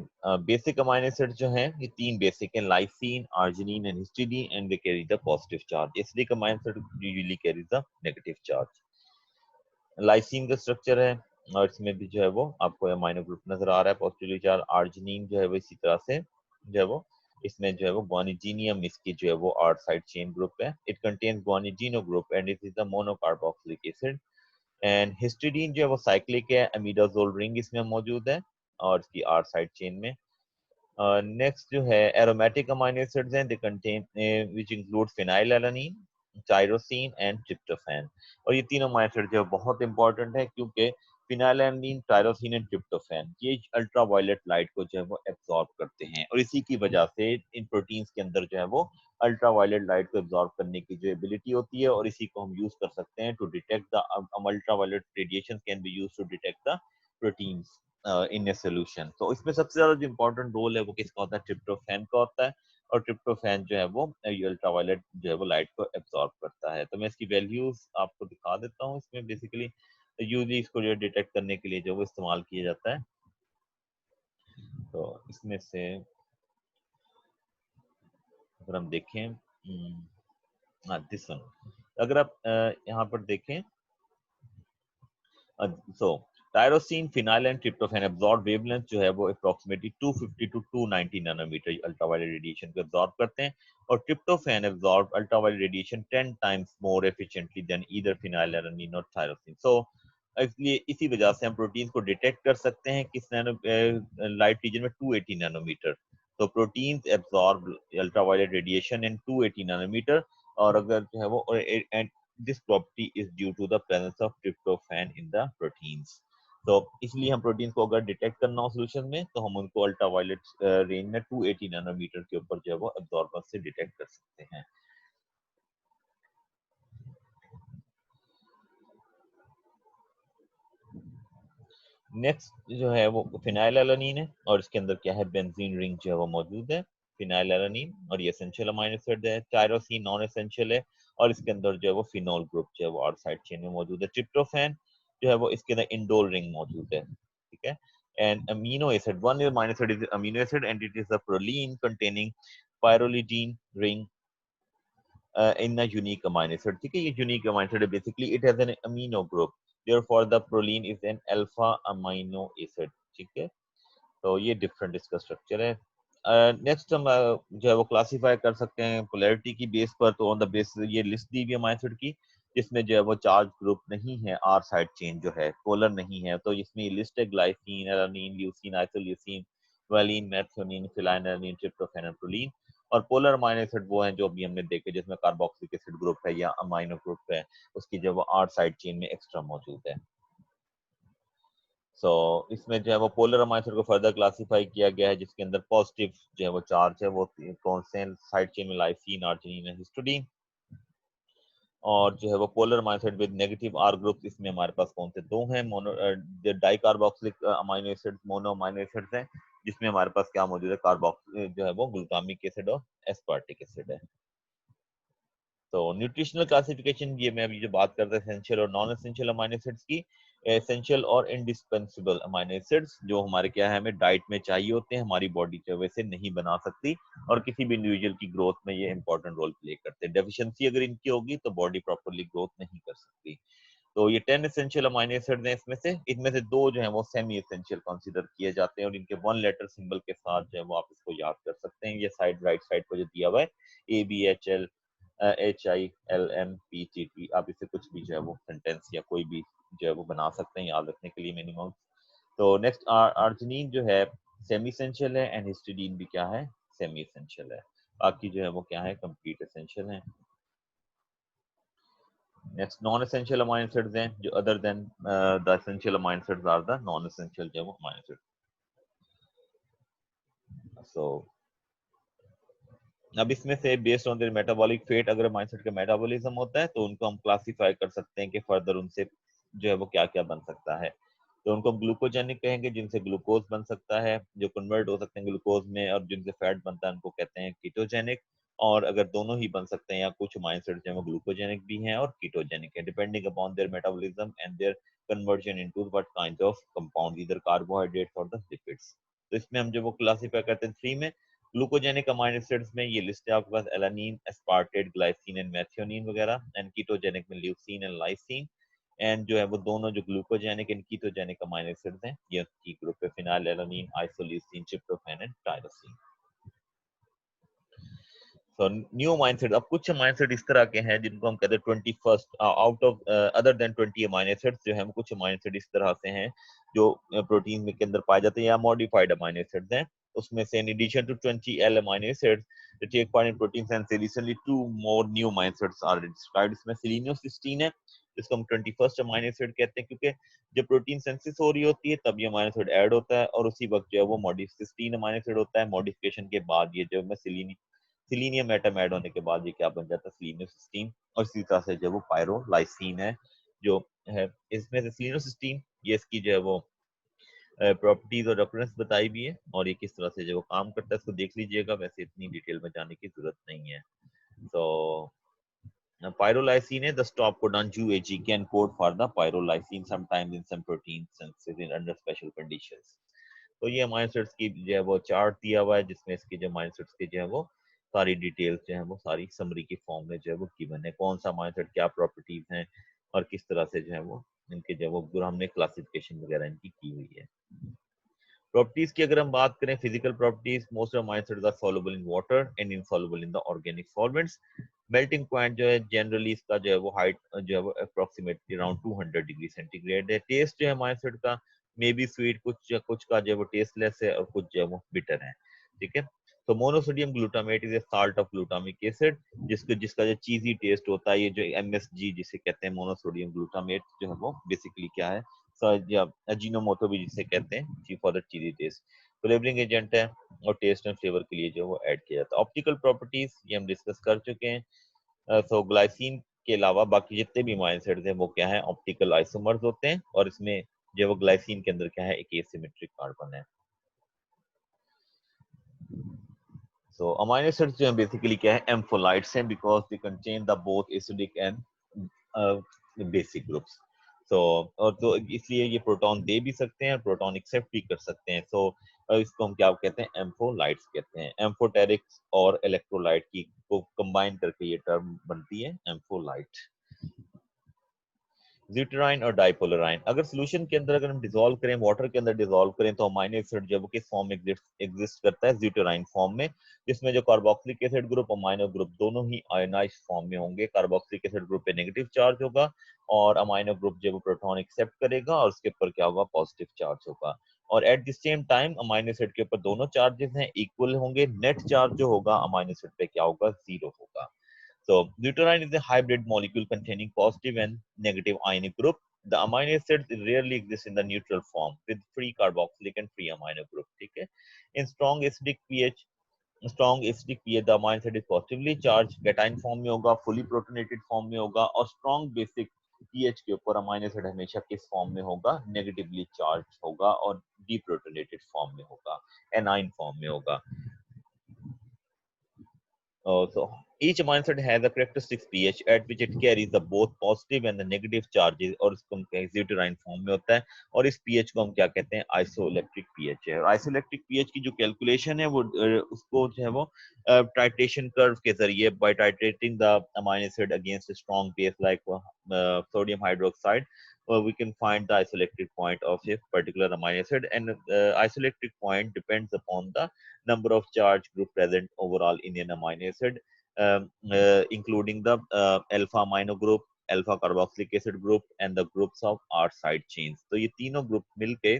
बेसिक अमाइनो एसिड जो हैं ये 3 बेसिक हैं, lysine, arginine and histidine, and they carry the positive charge. Acidic amino acid usually carry the negative charge. Lysine का स्ट्रक्चर है और इसमें भी जो है वो आपको अमाइनो ग्रुप नजर आ रहा है पॉजिटिवली चार्ज। आर्जिनिन जो है वो इसी तरह से जो है वो इसमें जो है वो ग्वानिजीनियम इसकी जो है वो आर साइड चेन ग्रुप है, it contains guanidino group and it is the monocarboxylic acid. And histidine जो है वो साइक्लिक है, अमीडाजोल रिंग इसमें मौजूद है और इसकी आर साइड चेन में। नेक्स्ट जो है एरोमेटिक अमाइनो एसिड्स हैं, they contain which include phenylalanine, tyrosine and tryptophan. और ये तीनों अमाइनो एसिड जो है बहुत इंपॉर्टेंट है, क्योंकि फिनाइलैलानीन, टायरोसिन एंड ट्रिप्टोफैन, ये अल्ट्रावायलेट लाइट को जो है वो एब्जॉर्ब करते हैं और इसी की वजह से इन प्रोटीन्स के अंदर जो है वो अल्ट्रावायलेट लाइट को एब्जॉर्ब करने की जो एबिलिटी होती है और इसी को हम यूज कर सकते हैं to detect the ultraviolet radiation can be used to detect the proteins in a solution. तो इसमें सबसे ज्यादा जो इंपॉर्टेंट रोल है वो किसका होता है, ट्रिप्टोफैन का होता है और ट्रिप्टोफैन जो है वो अल्ट्रावायलेट जो है वो लाइट को एब्जॉर्ब करता है। तो मैं इसकी वैल्यूज आपको दिखा देता हूँ। इसमें बेसिकली यूजली इसको जो डिटेक्ट करने के लिए जो वो इस्तेमाल किया जाता है। तो इसमें से अगर हम देखें, दिस वन, अगर आप यहाँ पर देखें, so tyrosine, phenyl and tryptophan absorb wavelength जो है वो approximately 250 to 290 nanometer ultraviolet radiation को एब्जॉर्ब करते हैं और tryptophan absorb ultraviolet radiation 10 times more efficiently than either phenylalanine और टायरोसिन। सो इसलिए इसी वजह से हम प्रोटीन को डिटेक्ट कर सकते हैं किस नैनो लाइट रीजन में 280 नैनोमीटर। तो protein absorb ultraviolet radiation in 280 nanometre और अगर जो है वो this property is due to the presence of tryptophan in the proteins। तो इसलिए हम प्रोटीन को अगर डिटेक्ट करना हो सोल्यूशन में तो हम उनको अल्ट्रावायलेट रेंज में 280 नैनोमीटर के ऊपर जो है वो अब्जॉर्बेंस से डिटेक्ट कर सकते हैं। नेक्स्ट जो है वो फिनाइलैलानीन है और इसके अंदर क्या है, बेंजीन रिंग जो है वो मौजूद है। फिनाइलैलानीन और ये एसेंशियल अमीनो एसिड है। टायरोसिन नॉन एसेंशियल है और इसके अंदर जो है वो फिनोल ग्रुप जो है वो आउट साइड चेन में मौजूद है। ट्रिप्टोफैन जो है वो इसके अंदर इंडोल रिंग मौजूद है, ठीक है। And amino acid, one amino acid is amino acid and it is a proline containing pyrrolidine ring in a unique amino acid, ठीक है। ये यूनिक अमीनो एसिड है, basically it has an amino group, therefore the proline is an alpha amino acid, ठीक है। तो ये different इसका structure है। नेक्स्ट हम जो है वो क्लासीफाई कर सकते हैं पोलैरिटी की बेस पर। तो ऑन द बेस ये लिस्ट दी हुई है अमीनो एसिड की जिसमें जो है वो चार्ज ग्रुप नहीं है, आर साइड चेन जो है पोलर नहीं है। तो इसमें ये लिस्ट है glycine, alanine, leucine, isoleucine, valine, methionine, phenylalanine, tryptophan और प्रोलीन। और पोलर अमीनो एसिड वो हैं जो अभी हमने देखे जिसमें कार्बोक्सिलिक एसिड ग्रुप है या अमीनो ग्रुप है, उसकी जो वो आर साइड चेन में एक्स्ट्रा मौजूद है। सो इसमें जो है वो पोलर अमीनो एसिड को फर्दर क्लासिफाई किया गया है जिसके अंदर पॉजिटिव जो है वो चार्ज है वो कौन से साइड चेन में, लाइसिन, आर्जिनिन एंड हिस्टडीन। और जो है वो polar amino acid with negative R group, इसमें हमारे पास कौन से दो हैं, mono dicarboxylic amino acid, mono amino acids हैं जिसमें हमारे पास क्या मौजूद है, कार्बोक्सिल जो है वो ग्लूटामिक एसिड और एस्पार्टिक एसिड है। तो न्यूट्रिशनल क्लासिफिकेशन, ये मैं अभी जो बात करता है एसेंशियल और नॉन एसेंशियल अमीनो एसिड्स की। एसेंशियल और इंडिस्पेंसिबल अमीनो एसिड्स जो हमारे क्या है हमें डाइट में चाहिए होते हैं, हमारी बॉडी जो वैसे नहीं बना सकती और किसी भी इंडिविजुअल की ग्रोथ में ये इंपॉर्टेंट रोल प्ले करते हैं। डेफिशिएंसी अगर इनकी होगी तो बॉडी प्रॉपरली ग्रोथ नहीं कर सकती। तो ये 10 एसेंशियल अमीनो एसिड्स हैं, इसमें से इनमें से दो जो है वो सेमी एसेंशियल कंसीडर किए जाते हैं और इनके वन लेटर सिंबल के साथ जो है वो आप इसको याद कर सकते हैं। ये साइड राइट साइड पर जो दिया हुआ है ABHL HILMPTT, आप इसे कुछ भी जो है वो सेंटेंस या कोई भी जो है वो बना सकते हैं याद रखने के लिए मिनिमम। तो नेक्स्ट आर्जिनिन जो है सेमी एसेंशियल है एंड हिस्टिडीन भी क्या है, सेमी एसेंशियल है। बाकी जो है वो क्या है, कंप्लीट एसेंशियल है। Next non essential amino acids हैं जो other than the essential amino acids are the non essential जो है वो अमीनो एसिड। सो अब इसमें से based on their metabolic fate, अगर अमीनो एसिड का मेटाबॉलिज्म होता है तो उनको हम क्लासिफाई कर सकते हैं कि फर्दर उनसे जो है वो क्या क्या बन सकता है। तो उनको ग्लूकोजेनिक कहेंगे जिनसे ग्लूकोज बन सकता है, जो कन्वर्ट हो सकते हैं ग्लूकोज में, और जिनसे फैट बनता है उनको कहते हैं कीटोजेनिक। और अगर दोनों ही बन सकते हैं या कुछ अमीनो एसिड जो है वो ग्लूकोजेनिक भी हैं और कीटोजेनिक है, depending upon their metabolism and their conversion into what kind of compound, इधर कार्बोहाइड्रेट्स और द लिपिड्स। तो इसमें हम जो वो क्लासिफाई करते हैं थ्री में। ग्लूकोजेनिक अमीनो एसिड्स में ये लिस्ट है आपके पास, alanine, aspartate, glycine and methionine वगैरह। एंड कीटोजेनिक में ल्यूसीन एंड लाइसिन। एंड जो है वो दोनों जो glucogenic and ketogenic amino acids हैं ये की ग्रुप है, phenylalanine, isoleucine, tryptophan and tyrosine. So new amino acid, अब कुछ अमीनो एसिड इस तरह के हैं जिनको हम कहते हैं 21st out of other than 20 amino acids जो है कुछ अमीनो एसिड इस तरह से हैं जो प्रोटीन के अंदर पाए जाते हैं या मॉडिफाइड अमीनो एसिड्स हैं उसमें से in addition to 20 L amino acids that take part in protein synthesis, recently 2 more new amino acids are described. इसमें सेलेनियोसिस्टीन है जिसको हम 21st अमाइनो एसिड कहते हैं, क्योंकि जब प्रोटीन सिंथेसिस हो रही होती है तब ये अमाइनो एसिड ऐड होता है और उसी वक्त जो है वो सिस्टीन अमाइनो एसिड होता है। मॉडिफिकेशन के बाद ये जो है सिलीनियम एटम ऐड होने के बाद ये क्या बन जाता है, सेलेनियोसिस्टीन। और इसी तरह से जो वो पायरोलाइसिन है जो है, इसमें से सेलेनियोसिस्टीन ये इसकी जो है वो प्रॉपर्टीज और रेफरेंस बताई भी है और ये किस तरह से जो काम करता है इसको देख लीजिएगा, वैसे इतनी डिटेल में जाने की जरूरत नहीं है। तो pyrrolysine the stop codon UAG can code for the pyrrolysine sometimes in some protein synthesis in under special conditions। तो ये अमाइनो एसिड्स की जो है वो चार्ट दिया हुआ है जिसमें इसकी जो अमाइनो एसिड्स की जो है वो सारी डिटेल्स जो है वो सारी समरी की फॉर्म में जो है वो गिवन है, कौन सा अमाइनो एसिड क्या प्रॉपर्टीज हैं और किस तरह से जो है वो इनके जो है वो हमने क्लासिफिकेशन वगैरह इनकी की हुई है। प्रॉपर्टीज की अगर हम बात करें, physical properties, most amino acids are soluble in water and insoluble in the organic solvents. Melting point जो है जनरली इसका जो है वो हाइट जो है वो अप्रोक्सीमेटली अराउंड 200 डिग्री सेंटीग्रेड है। टेस्ट जो है अमाइनो एसिड का मे बी स्वीट, कुछ का जो है वो टेस्टलेस है और कुछ जो है वो बिटर है, ठीक है। तो monosodium glutamate is a salt of glutamic acid जिसका जो चीजी टेस्ट होता है, ये जो एमएसजी जिसे कहते हैं मोनोसोडियम ग्लूटामेट जो है वो बेसिकली क्या है, अजीनोमोटो भी जिसे कहते हैं, chief for the cheesy taste, flavouring agent है और टेस्ट एंड फ्लेवर के लिए जो वो ऐड किया जाता है। ऑप्टिकल प्रॉपर्टीज ये हम डिस्कस कर चुके हैं। तो ग्लाइसिन के अलावा बाकी जितने भी अमाइनो एसिड्स हैं वो क्या है, ऑप्टिकल आइसोमर्स होते हैं और इसमें जो वो ग्लाइसिन के अंदर क्या है, एक एसिमेट्रिक कार्बन है। So amino acids जो है बेसिकली क्या है, एम्फोलाइट्स हैं because they contain the both acidic and basic groups. So और तो इसलिए ये प्रोटॉन दे भी सकते हैं, प्रोटॉन एक्सेप्ट भी कर सकते हैं। सो इसको हम क्या कहते हैं, एम्फोलाइट्स कहते हैं। एम्फोटेरिक्स और इलेक्ट्रोलाइट की को कंबाइन करके ये टर्म बनती है एम्फोलाइट। ड्यूटराइन और डाइपोलराइन अगर सोल्यूशन के अंदर अगर हम डिसॉल्व करें, वाटर के अंदर डिसॉल्व करें, तो अमाइनो एसिड जो किस फॉर्म में एग्जिस्ट करता है, ड्यूटराइन फॉर्म में, जिसमें जो carboxylic acid group amino group दोनों ही आयोनाइज्ड फॉर्म में होंगे। कार्बोक्सिलिक एसिड ग्रुप पे नेगेटिव चार्ज होगा और अमाइनो ग्रुप जो प्रोटॉन एक्सेप्ट करेगा और उसके ऊपर क्या होगा, पॉजिटिव चार्ज होगा। और at the same time amino acid के ऊपर दोनों चार्जेस हैं इक्वल होंगे, नेट चार्ज जो होगा अमाइनो एसिड पे क्या होगा, जीरो होगा। So deuterine is a hybrid molecule containing positive and negative ionic group. The amino acids rarely exist in the neutral form with free carboxylic and free amino group. ठीक है? In strong acidic pH, the amino acid is positively charged, cation form में होगा, fully protonated form में होगा, और strong basic pH के ऊपर amino acid हमेशा किस फॉर्म में होगा, नेगेटिवली चार्ज होगा और डीप्रोटोनेटेड फॉर्म में होगा, एनाइन फॉर्म में होगा। So each amino acid has a characteristic pH at which it carries the both positive and the negative charges, और इसको हम deuterine फॉर्म में होता है। और इस pH को हम क्या कहते हैं, आइसोइलेक्ट्रिक pH है। और आइसोइलेक्ट्रिक pH की जो कैलकुलेशन है वो उसको जो है वो टाइट्रेशन कर्व के जरिए, by titrating the amino acid against a strong base like sodium hydroxide, we can find the isoelectric point of a particular amino acid, and isoelectric point depends upon the number of charge group present overall in an amino acid, including the alpha amino group, alpha carboxylic acid group and the groups of R side chains। तो ये तीनों group मिलके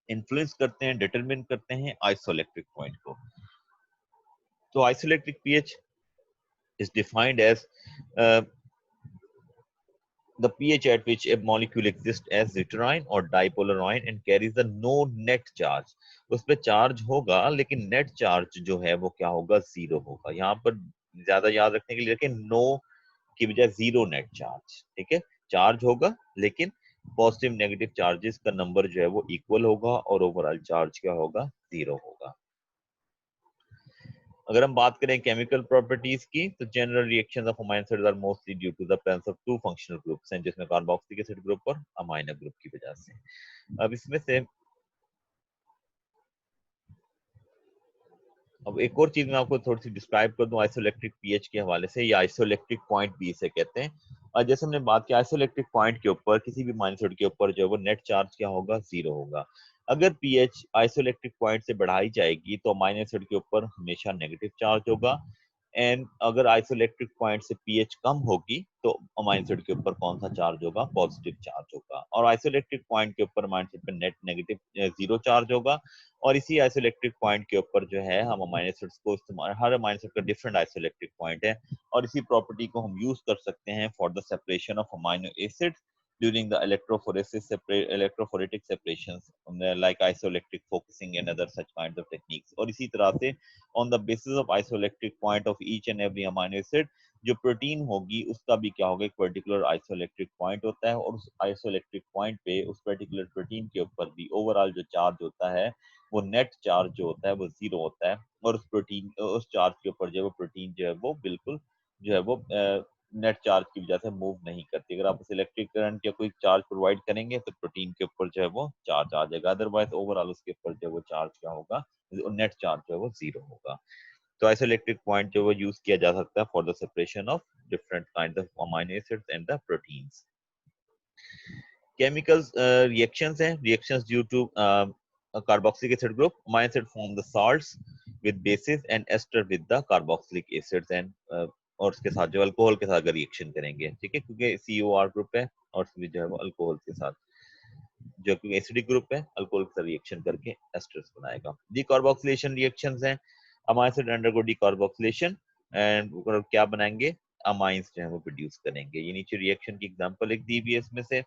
influence करते हैं, determine करते हैं isoelectric point को। तो isoelectric pH is defined as uh, the pH at which a molecule exists as deuterine or dipolar ion and carries the no net charge। उस पे चार्ज होगा लेकिन नेट चार्ज जो है वो क्या होगा, जीरो होगा। यहाँ पर ज्यादा याद रखने के लिए रखें, नो की बजाय जीरो नेट चार्ज, ठीक है। चार्ज होगा लेकिन पॉजिटिव नेगेटिव चार्जेस का नंबर जो है वो इक्वल होगा और ओवरऑल चार्ज क्या होगा, जीरो होगा। अगर हम बात करें केमिकल प्रॉपर्टीज की, तो general reactions of amino acids are mostly due to the presence of two functional groups हैं, जिसमें कार्बोक्सिलिक एसिड ग्रुप और अमाइनो ग्रुप की वजह से। अब इसमें से अब एक और चीज मैं आपको थोड़ी सी डिस्क्राइब कर दूं आइसोइलेक्ट्रिक पीएच के हवाले से, या आइसोइलेक्ट्रिक पॉइंट भी इसे कहते हैं। और जैसे हमने बात की आइसोइलेक्ट्रिक पॉइंट के ऊपर किसी भी अमाइनो एसिड के ऊपर जो है वो नेट चार्ज क्या होगा, जीरो होगा। अगर पीएच आइसोइलेक्ट्रिक पॉइंट से बढ़ाई जाएगी तो अमाइनो एसिड के ऊपर हमेशा नेगेटिव चार्ज होगा, एंड अगर आइसोइलेक्ट्रिक पॉइंट से पीएच कम होगी तो अमाइनो एसिड के ऊपर कौन सा चार्ज होगा, पॉजिटिव चार्ज होगा। और आइसोइलेक्ट्रिक पॉइंट के ऊपर अमाइनो एसिड पे नेट नेगेटिव जीरो चार्ज होगा, और इसी आइसोइलेक्ट्रिक पॉइंट के ऊपर जो है हम अमाइनो एसिड्स को इस्तेमाल, हर अमाइनो एसिड का डिफरेंट आइसोइलेक्ट्रिक पॉइंट है, और इसी प्रॉपर्टी को हम यूज कर सकते हैं for the separation of amino acids during the electrophoretic separations like isoelectric focusing and other such kinds of techniques. और इसी तरह से on the basis of isoelectric point of each and every amino acid जो protein होगी उसका भी क्या होगा, एक पर्टिकुलर आइसोइलेक्ट्रिक पॉइंट होता है, और उस आइसोइलेक्ट्रिक पॉइंट पे उस पर्टिकुलर प्रोटीन के ऊपर भी ओवरऑल जो चार्ज होता है वो नेट चार्ज जो होता है वो 0 होता है, और उस प्रोटीन उस चार्ज के ऊपर जो है वो प्रोटीन जो है वो बिल्कुल जो है वो नेट चार्ज की वजह से मूव नहीं करती। अगर आप उस इलेक्ट्रिक करंट या कोई चार्ज प्रोवाइड करेंगे तो प्रोटीन के ऊपर जो है वो चार्ज आ जाएगा, अदरवाइज ओवरऑल उसके ऊपर जो है वो चार्ज क्या होगा, नेट चार्ज जो है वो 0 होगा। तो आइसोइलेक्ट्रिक पॉइंट जो वो यूज किया जा सकता है for the separation of different kind of amino acids and the proteins. Chemicals reactions हैं, reactions due to a carboxylic acid group. Amino acid form the salts with bases and ester with the carboxylic acids and और उसके साथ जो alcohol के साथ reaction करेंगे, ठीक है, क्योंकि COR ग्रुप है और इसमें जो है वो अल्कोहल के साथ जो कि एसिडिक ग्रुप है अल्कोहल के साथ रिएक्शन करके एस्टर्स बनाएगा। डीकार्बोक्सिलेशन रिएक्शंस हैं, amino acid undergo decarboxylation and क्या बनाएंगे, अमाइंस जो है वो प्रोड्यूस करेंगे। ये नीचे रिएक्शन की एग्जांपल लिख दी हुई है इसमें से,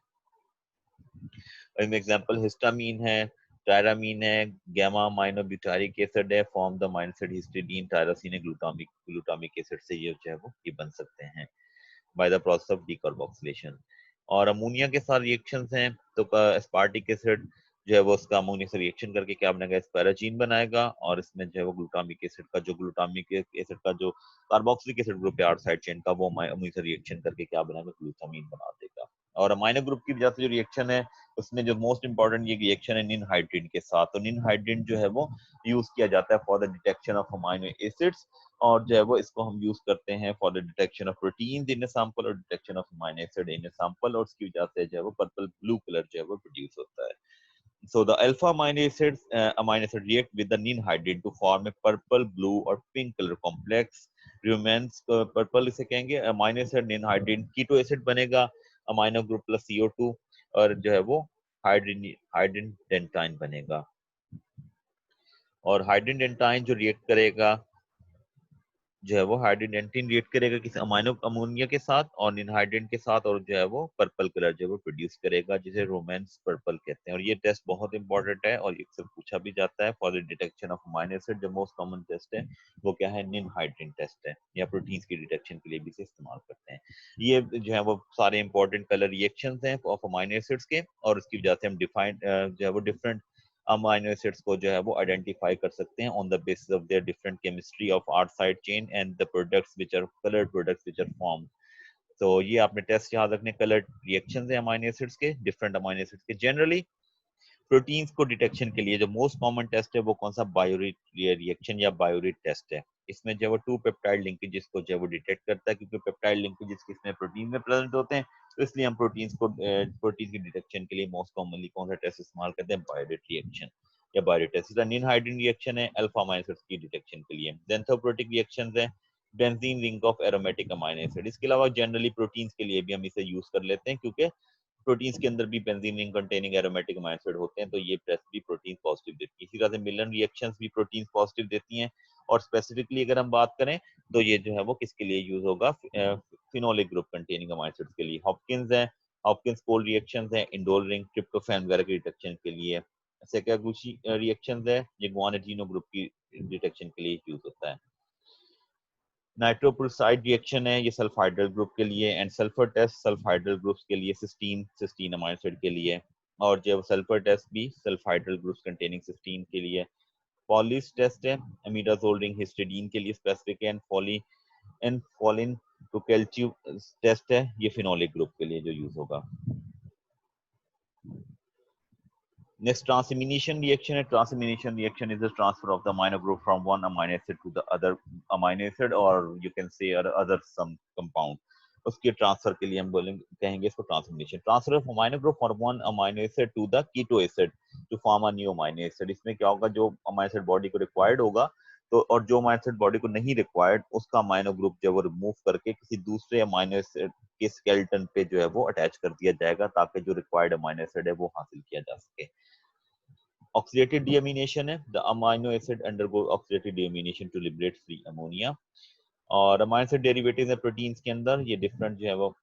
इनमें एग्जांपल हिस्टामीन है, टायरामीन है, गामा अमाइनोब्यूटारिक एसिड है, form the amino acid histidine, tyrosine, glutamic acid से ये जो है वो ये बन सकते हैं by the process of decarboxylation. और अमोनिया के साथ रिएक्शंस हैं तो एस्पार्टिक एसिड जो है वो उसका अमोनिया से रिएक्शन करके क्या बनाएगा, एस्पेराजीन बनाएगा, और इसमें जो है वो ग्लूटामिक एसिड का जो कार्बोक्सिलिक एसिड ग्रुप है आर साइड चेन का वो अमोनिया से रिएक्शन करके क्या बनाएगा, ग्लूटामीन बना देगा। और अमाइनो ग्रुप की वजह से जो रिएक्शन है उसमें जो मोस्ट इंपॉर्टेंट ये रिएक्शन है निन हाइड्रेट के साथ, तो निन हाइड्रेट जो है वो यूज किया जाता है for the detection of amino acids, और जो है वो इसको हम यूज करते हैं for the detection of proteins in a sample और detection of amino acid in a sample, और उसकी वजह से जो है वो पर्पल ब्लू कलर जो है वो प्रोड्यूस होता है। So the alpha amino acid react with the nin hydride to form a purple, blue or pink color complex. Remains purple इसे कहेंगे, अमाइनो एसिड निन हाइड्रीन कीटो एसिड बनेगा, अमाइनो ग्रुप प्लस CO2, और जो है वो हाइड्रीन हाइड्रीन डेंटाइन बनेगा। और हाइड्रीन डेंटाइन जो रिएक्ट करेगा जो है वो हाइड्रोडेंटिन रिएक्ट करेगा किसी अमाइनो अमोनिया के साथ और निनहाइड्रेट के साथ, और जो है वो पर्पल कलर जो है वो प्रोड्यूस करेगा जिसे रोमांस पर्पल कहते हैं। और ये टेस्ट बहुत इंपॉर्टेंट है और इससे पूछा भी जाता है for the detection of amino acid. जो मोस्ट कॉमन टेस्ट है वो क्या है, निनहाइड्रेट टेस्ट है, या प्रोटीन्स की डिटेक्शन के लिए भी इसे इस्तेमाल करते हैं। ये जो है वो सारे इंपॉर्टेंट कलर रिएक्शंस हैं ऑफ अमाइनो एसिड्स के, और उसकी वजह से हम डिफाइन जो है वो डिफरेंट अमाइनो एसिड्स को जो है वो आइडेंटिफाई कर सकते हैं on the basis of their different chemistry of R side chain and the products which are coloured products which are formed. तो ये आपने टेस्ट याद रखने, कलर्ड रिएक्शंस हैं अमाइनो एसिड्स के, डिफरेंट अमाइनो एसिड्स के। जनरली प्रोटीन्स को detection के लिए जो मोस्ट कॉमन टेस्ट है वो कौन सा, बायोरेट रिएक्शन या बायोरेट टेस्ट है। इसमें जो है वो 2 पेप्टाइड लिंकेजेस को जो है वो डिटेक्ट करता है, क्योंकि पेप्टाइड लिंकेजेस किसमें, प्रोटीन में प्रेजेंट होते हैं, तो इसलिए हम प्रोटीन की डिटेक्शन के लिए मोस्ट कॉमनली कौन सा टेस्ट इस्तेमाल करते हैं, बायोरेट रिएक्शन या बायोरेट टेस्ट। इसका निन हाइड्रोजन रिएक्शन है अल्फा अमाइनो एसिड्स की डिटेक्शन के लिए। जेंथोप्रोटिक रिएक्शंस है benzene ring of aromatic amino acid. इसके अलावा जनरली प्रोटीन्स के लिए भी हम इसे यूज कर लेते हैं, क्योंकि प्रोटीन्स के अंदर भी benzene ring containing aromatic amino acid होते हैं, तो ये टेस्ट भी प्रोटीन पॉजिटिव देती है। इसी तरह से मिलन रिएक्शंस भी प्रोटीन पॉजिटिव देती हैं। और स्पेसिफिकली अगर हम बात करें तो ये जो है वो किसके लिए यूज होगा, phenolic group containing amino acids के लिए। हॉपकिंस है, हॉपकिंस कोल्ड रिएक्शंस है इंडोल रिंग ट्रिप्टोफैन वगैरह की डिटेक्शन के लिए। सेकागुची रिएक्शंस है ये गुआनिडीनो ग्रुप की डिटेक्शन के लिए यूज होता है। नाइट्रोप्रोसाइड रिएक्शन है ये सल्फाइड्रल ग्रुप के लिए, एंड सल्फर टेस्ट सल्फाइड्रल ग्रुप्स के लिए, सिस्टीन सिस्टीन अमाइनो एसिड के लिए। और जो सल्फर टेस्ट भी सल्फाइड्रल ग्रुप्स कंटेनिंग सिस्टीन के लिए। पॉलिस टेस्ट है अमीडाजोल रिंग हिस्टिडीन के लिए स्पेसिफिक है, and Folin to calcium test है ये फिनोलिक ग्रुप के लिए जो यूज होगा। Next, transamination reaction. A transamination reaction is the transfer of the amino group from one amino acid to the other amino acid, or you can say other some compound. उसके transfer के लिए हम बोलेंगे कहेंगे इसको transamination. Transfer of amino group from one amino acid to the keto acid to form a new amino acid. इसमें क्या होगा, जो अमाइनो एसिड बॉडी को रिक्वायर्ड होगा तो, और जो अमाइनो एसिड बॉडी को नहीं रिक्वायर्ड उसका अमाइनो ग्रुप जो वो रिमूव करके किसी दूसरे अमाइनो एसिड के स्केलेटन पे जो है वो अटैच कर दिया जाएगा, ताकि जो रिक्वायर्ड अमाइनो एसिड है वो हासिल किया जा सके। ऑक्सीडेटिव डीअमीनेशन है, the amino acid undergo oxidative deamination to liberate free ammonia. और अमाइनो एसिड डेरिवेटिव्स है प्रोटीन्स के अंदर, ये डिफरेंट जो है वो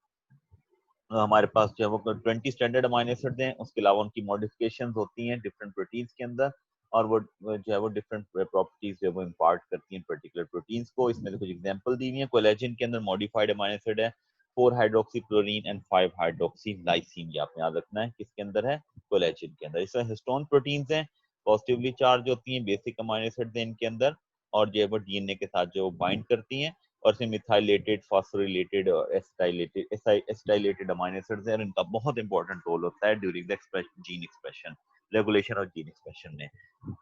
हमारे पास जो है वो 20 स्टैंडर्ड अमाइनो एसिड हैं, उसके अलावा उनकी मॉडिफिकेशंस होती हैं डिफरेंट प्रोटीन्स के अंदर, और वो जो है वो डिफरेंट प्रॉपर्टीज जो है वो इम्पार्ट करती हैं पर्टिकुलर प्रोटीन्स को। इसमें से कुछ एग्जांपल दी हुई है। कोलेजन के अंदर मॉडिफाइड अमाइनो एसिड है 4 hydroxy chlorine and 5 hydroxy lysine, ये आपने याद रखना है किसके अंदर है, कोलेजन के अंदर। इसमें हिस्टोन प्रोटीन्स हैं, पॉजिटिवली चार्ज होती हैं, बेसिक अमाइनो एसिड हैं इनके अंदर, और जो है वो डीएनए के साथ जो बाइंड करती हैं, और से मिथाइलेटेड, फॉस्फोरिलेटेड और एसिटाइलेटेड अमाइनो एसिड्स हैं, और इनका बहुत इंपॉर्टेंट रोल होता है during the gene expression, regulation और जीन एक्सप्रेशन में।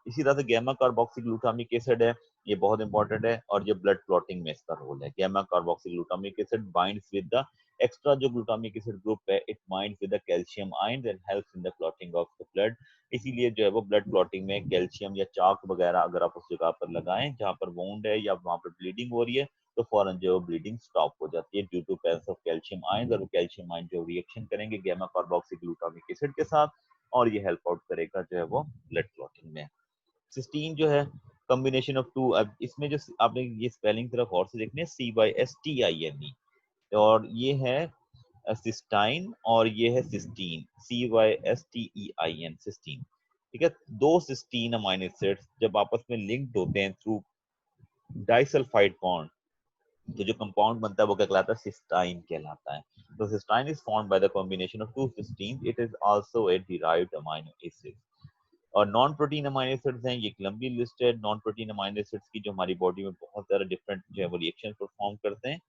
इसी तरह से गैमा कार्बोक्सीग्लूटामिक एसिड है, ये बहुत इंपॉर्टेंट है, और ये ब्लड क्लॉटिंग में इसका रोल है। Gamma carboxyglutamic acid binds with the extra जो ग्लूटामिक एसिड ग्रुप है, it binds with the calcium ion and helps in the clotting of the blood. इसीलिए जो है वो ब्लड क्लॉटिंग में कैल्शियम या चाक वगैरह अगर आप उस जगह पर लगाएं जहां पर वोंड है या वहां पर ब्लीडिंग हो रही है, तो फौरन जो ब्लीडिंग स्टॉप हो जाती है due to presence of calcium ion, और कैल्शियम आयन जो रिएक्शन करेंगे गैमा कार्बोक्सीग्लूटामिक एसिड के साथ, और ये हेल्प आउट करेगा जो है वो ब्लड क्लॉटिंग में। सिस्टीन जो है कॉम्बिनेशन ऑफ टू, अब इसमें जो आपने ये स्पेलिंग तरफ और से देखने, CYSTINE, और ये है सिस्टाइन, और ये है सिस्टीन, CYSTEIN, सिस्टीन। ठीक है, दो सिस्टीन अमाइनो एसिड्स जब आपस में लिंक्ड होते हैं थ्रू डाइसल्फाइड बॉन्ड, तो जो कंपाउंड बनता है वो क्या कहलाता है, सिस्टाइन कहलाता है। तो cystine is formed by the combination of two cysteine, it is also a derived amino acid. और नॉन प्रोटीन अमाइनो एसिड्स हैं, ये एक लंबी लिस्ट है नॉन प्रोटीन अमाइनो एसिड्स की, जो हमारी बॉडी में बहुत सारे डिफरेंट जो है वो रिएक्शन परफॉर्म करते हैं।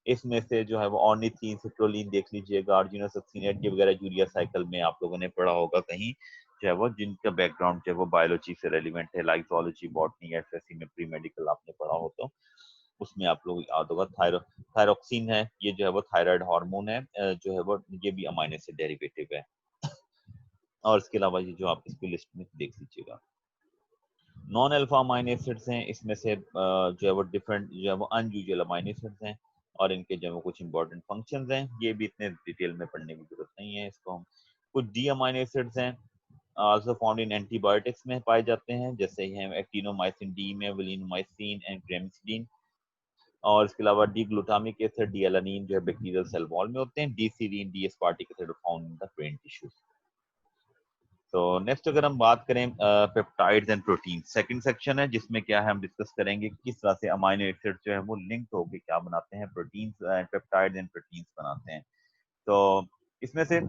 इसमें से जो है वो ऑर्निथीन, सिट्रोलिन देख लीजिएगा, आर्जिनोसक्सिनेट, ये वगैरह यूरिया साइकिल में आप लोगों ने पढ़ा होगा कहीं, जो है वो जिनका बैकग्राउंड जो है वो बायोलॉजी से रेलिवेंट है, लाइक जोलॉजी, बॉटनी, एसएससी में प्री मेडिकल आपने पढ़ा हो तो उसमें आप लोग याद होगा। थायरोक्सिन है, ये जो है वो थायराइड हार्मोन है, जो है वो ये भी अमाइनो एसिड डेरिवेटिव है। और इसके अलावा ये जो आप इसकी लिस्ट में देख लीजिएगा, नॉन अल्फा अमाइनो एसिड्स हैं, इसमें से जो है वो डिफरेंट जो है वो अनयूजुअल अमाइनो एसिड्स हैं, और इनके जो है वो कुछ इंपॉर्टेंट फंक्शंस हैं, ये भी इतने डिटेल में पढ़ने की जरूरत नहीं है इसको हम। कुछ डी अमाइनो एसिड्स हैं, आल्सो फाउंड इन एंटीबायोटिक्स में पाए जाते हैं, जैसे हैं एक्टिनोमाइसिन डी में वलिनोमाइसिन एंड ग्रेमिसिडिन। और इसके अलावा D glutamic acid, D alanine जो है बैक्टीरियल सेल वॉल में होते हैं, D serine, D aspartic acid found in the brain tissues. तो नेक्स्ट अगर हम बात करें peptides and protein, second section है जिसमें क्या है हम डिस्कस करेंगे किस तरह से अमाइनो एसिड जो है वो लिंक होकर क्या बनाते हैं, प्रोटीन्स, पेप्टाइड्स एंड प्रोटीन्स बनाते हैं। तो इसमें से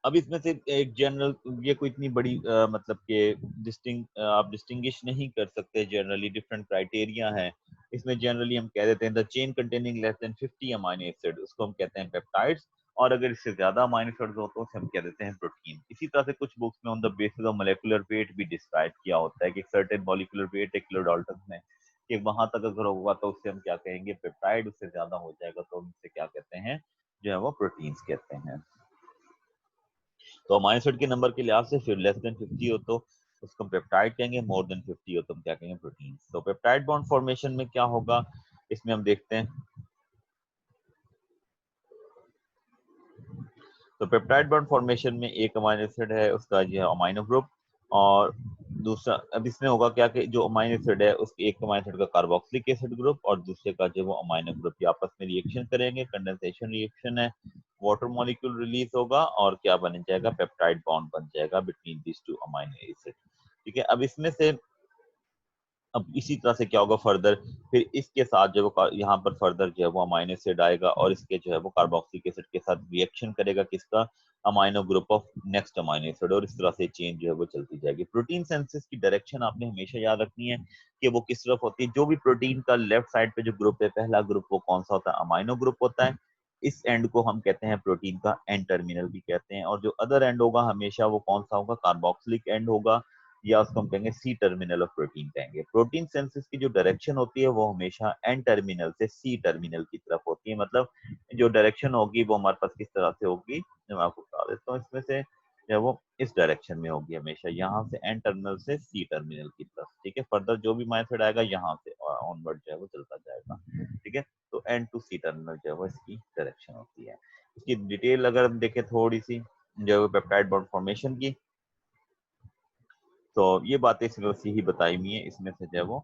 अब इसमें से एक जनरल, ये कोई इतनी बड़ी मतलब कि आप डिस्टिंग्विश नहीं कर सकते, जनरली डिफरेंट क्राइटेरिया है इसमें। जनरली हम कह देते हैं the chain containing less than 50 amino acid, उसको हम कहते हैं पेप्टाइड्स, और अगर इससे ज्यादा अमाइनो एसिड्स हो तो उसे हम कह देते हैं प्रोटीन। इसी तरह से कुछ बुक्स में on the basis of molecular weight भी डिस्क्राइब किया होता है कि सर्टेन मॉलिक्यूलर वेट है किलो डाल्टन में, कि वहां तक अगर होगा तो उससे हम क्या कहेंगे, पेप्टाइड, उससे ज्यादा हो जाएगा तो हम इसे क्या कहते हैं, जो है वो प्रोटीन्स कहते हैं। तो अमाइनो एसिड के नंबर के लिहाज से फिर लेस देन 50 हो तो उसको पेप्टाइड कहेंगे, मोर देन 50 हो तो हम क्या कहेंगे, प्रोटीन। तो पेप्टाइड बॉन्ड फॉर्मेशन में क्या होगा, इसमें हम देखते हैं। तो पेप्टाइड बॉन्ड फॉर्मेशन में एक अमाइनो एसिड है उसका जो है अमाइनो ग्रुप, और दूसरा अब इसमें होगा क्या कि जो अमाइनो एसिड है उसके एक अमाइनो एसिड का कार्बोक्सिलिक एसिड ग्रुप और दूसरे का जो वो अमाइनो ग्रुप, ये आपस में रिएक्शन करेंगे, कंडेंसेशन रिएक्शन है, वाटर मॉलिक्यूल रिलीज होगा और क्या बन जाएगा, पेप्टाइड बॉन्ड बन जाएगा between this two amino acid. ठीक है, अब इसमें से अब इसी तरह से क्या होगा फर्दर, फिर इसके साथ जो वो यहाँ पर फर्दर जो है वो अमाइनो एसिड आएगा और इसके जो है वो कार्बोक्सिलिक एसिड के साथ रिएक्शन करेगा किसका, amino group of next amino acid, और इस तरह से चेन जो है वो चलती जाएगी। प्रोटीन सिंथेसिस की डायरेक्शन आपने हमेशा याद रखनी है कि वो किस तरफ होती है। जो भी प्रोटीन का लेफ्ट साइड पे जो ग्रुप है, पहला ग्रुप वो कौन सा होता है, अमाइनो ग्रुप होता है। इस एंड को हम कहते हैं प्रोटीन का एंड टर्मिनल भी कहते हैं, और जो अदर एंड होगा हमेशा वो कौन सा होगा, कार्बोक्सिलिक एंड होगा, या उसको हम कहेंगे सी टर्मिनल ऑफ प्रोटीन कहेंगे। प्रोटीन सिंथेसिस की जो डायरेक्शन होती है वो हमेशा एन टर्मिनल से सी टर्मिनल की तरफ होती है, मतलब जो डायरेक्शन होगी वो हमारे पास किस तरह से होगी, मैं आपको बता देता हूँ। इसमें से जो वो इस डायरेक्शन में होगी हमेशा, यहाँ से एन टर्मिनल से सी टर्मिनल की तरफ। ठीक है, फर्दर जो भी मेथड आएगा यहाँ से ऑनवर्ड जो है वो चलता जाएगा। ठीक है, तो एन टू सी टर्मिनल जो है वो इसकी डायरेक्शन होती है। इसकी डिटेल अगर हम देखें थोड़ी सी जो पेप्टाइड बॉन्ड फॉर्मेशन की, तो ये बातें सिर्फ बस यही बताई हुई है। इसमें से जो है वो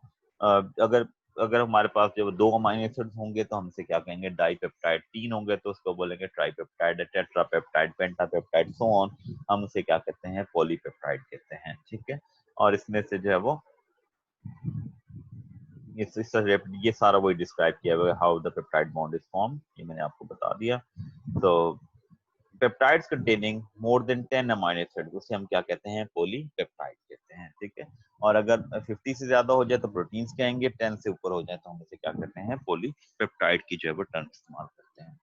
अगर अगर हमारे पास जो दो अमाइनो एसिड्स होंगे तो हमसे क्या कहेंगे, डाइपेप्टाइड। तीन होंगे तो उसको बोलेंगे ट्राइपेप्टाइड, टेट्रापेप्टाइड, पेंटापेप्टाइड, सो ऑन। हम उसे क्या कहते हैं, पॉलीपेप्टाइड कहते हैं। ठीक है। और इसमें से जो है वो ये सारा वही डिस्क्राइब किया हुआ है, how the peptide bond is form, ये मैंने आपको बता दिया। तो peptides containing more than 10 amino acid उसे हम क्या कहते हैं, पॉलीपेप्टाइड कहते हैं। ठीक है। और अगर 50 से ज्यादा हो जाए तो प्रोटीन्स कहेंगे, 10 से ऊपर हो जाए तो हम इसे क्या कहते हैं, पॉलीपेप्टाइड की जो है वो टर्म इस्तेमाल करते हैं।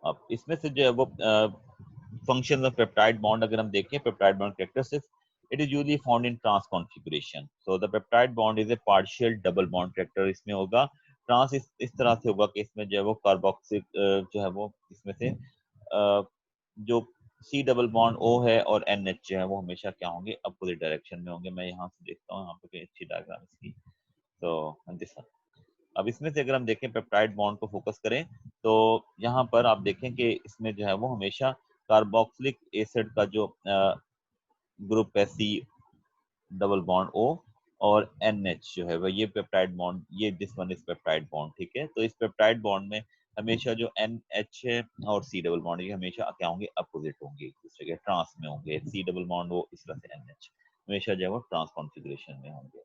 अब इसमें से जो है वो फंक्शन ऑफ पेप्टाइड बॉन्ड अगर हम देखें, peptide bond characteristics, it is usually found in trans configuration. So the peptide bond is a partial double bond character. इसमें होगा ट्रांस इस तरह से होगा कि इसमें जो है वो कार्बोक्सिल जो है वो इसमें से जो सी डबल बॉन्ड ओ है और एन एच जो है वो हमेशा क्या होंगे, अपोजिट डायरेक्शन में होंगे। मैं यहाँ से देखता हूँ, यहाँ पे कोई अच्छी डायग्राम इसकी। तो अब इसमें से अगर हम देखें पेप्टाइड बॉन्ड को फोकस करें तो यहाँ पर आप देखें कि इसमें जो है वो हमेशा कार्बोक्सिलिक एसिड का जो ग्रुप है, सी डबल बॉन्ड ओ और एन एच जो है वो, ये पेप्टाइड बॉन्ड, ये this one is peptide bond. ठीक है। तो इस पेप्टाइड बॉन्ड में हमेशा जो एन एच है और सी डबल बॉन्ड, ये हमेशा क्या होंगे, अपोजिट होंगे, एक दूसरे के ट्रांस में होंगे। सी डबल बॉन्ड वो इस तरह से, एन एच हमेशा जो है वो ट्रांस कॉन्फ़िगरेशन में होंगे।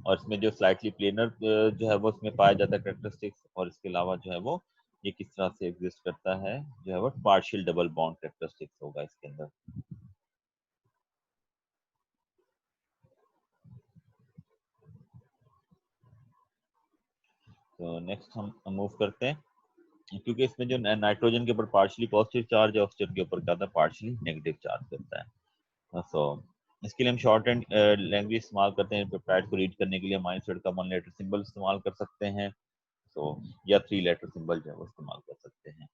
और इसमें जो स्लाइटली प्लेनर जो है वो इसमें पाया जाता है कैरेक्टरिस्टिक्स। और इसके अलावा जो है वो ये किस तरह से एग्जिस्ट करता है, जो है वो पार्शियल डबल बॉन्ड कैरेक्टरिस्टिक्स होगा इसके अंदर। तो नेक्स्ट हम मूव करते हैं, क्योंकि इसमें जो नाइट्रोजन के ऊपर पार्शियली पॉजिटिव चार्ज है, ऑक्सीजन के ऊपर क्या था, पार्शियली नेगेटिव चार्ज करता है। सो इसके लिए हम शॉर्ट एंड लैंग्वेज इस्तेमाल करते हैं। पेप्टाइड को रीड करने के लिए अमाइनो एसिड का 1 लेटर सिंबल इस्तेमाल कर सकते हैं। तो या 3 लेटर सिंबल जो है वो इस्तेमाल कर सकते हैं।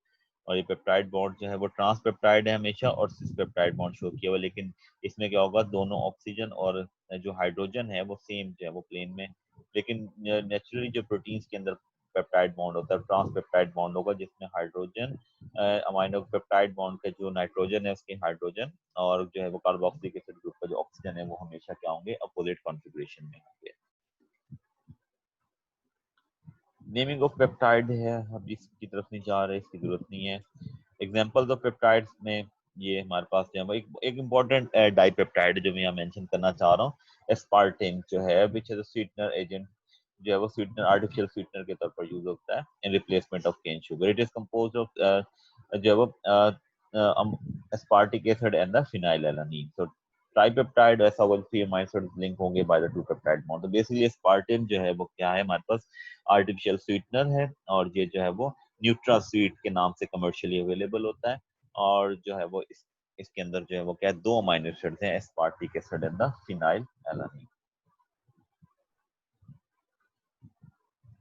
और ये पेप्टाइड बॉन्ड जो है वो ट्रांस पेप्टाइड है हमेशा, और सिस पेप्टाइड बॉन्ड शो किया हुआ। लेकिन इसमें क्या होगा, दोनों ऑक्सीजन और जो हाइड्रोजन है वो सेम जो है वो प्लेन में। लेकिन नेचुरली जो प्रोटीन्स के अंदर पेप्टाइड बॉन्ड होता है, ट्रांस पेप्टाइड बॉन्ड होगा, जिसमें हाइड्रोजन अमाइनो पेप्टाइड बॉन्ड का जो नाइट्रोजन है उसके हाइड्रोजन, और जो है वो कार्बोक्सिलिक एसिड ग्रुप का जो ऑक्सीजन है वो हमेशा क्या होंगे, अपोजिट कॉन्फ़िगरेशन में होंगे। नेमिंग ऑफ पेप्टाइड है, अब इसकी तरफ नहीं जा रहे, इसकी जरूरत नहीं है। एग्जांपल्स ऑफ पेप्टाइड्स में ये हमारे पास जो है एक इम्पॉर्टेंट डाइपेप्टाइड जो मैं यहाँ मेंशन करना चाह रहा हूँ, एस्पार्टेन जो है, which is a sweetener agent, जो है वो स्वीटनर, आर्टिफिशियल स्वीटनर के तौर पर यूज होता है in replacement of cane sugar. It is composed of जो है वो aspartic acid and the phenylalanine. तो ट्राइपेप्टाइड ऐसा होगा, 3 अमाइनो एसिड्स लिंक होंगे बाय द 2 पेप्टाइड बॉन्ड। तो बेसिकली एस्पार्टेन जो है वो क्या है, हमारे पास आर्टिफिशियल स्वीटनर है, और ये जो है वो न्यूट्रा स्वीट के नाम से कमर्शियली अवेलेबल होता है। और जो है वो इसके अंदर जो है वो क्या है, 2 अमाइनो एसिड्स हैं, aspartic acid and the phenyl alanine.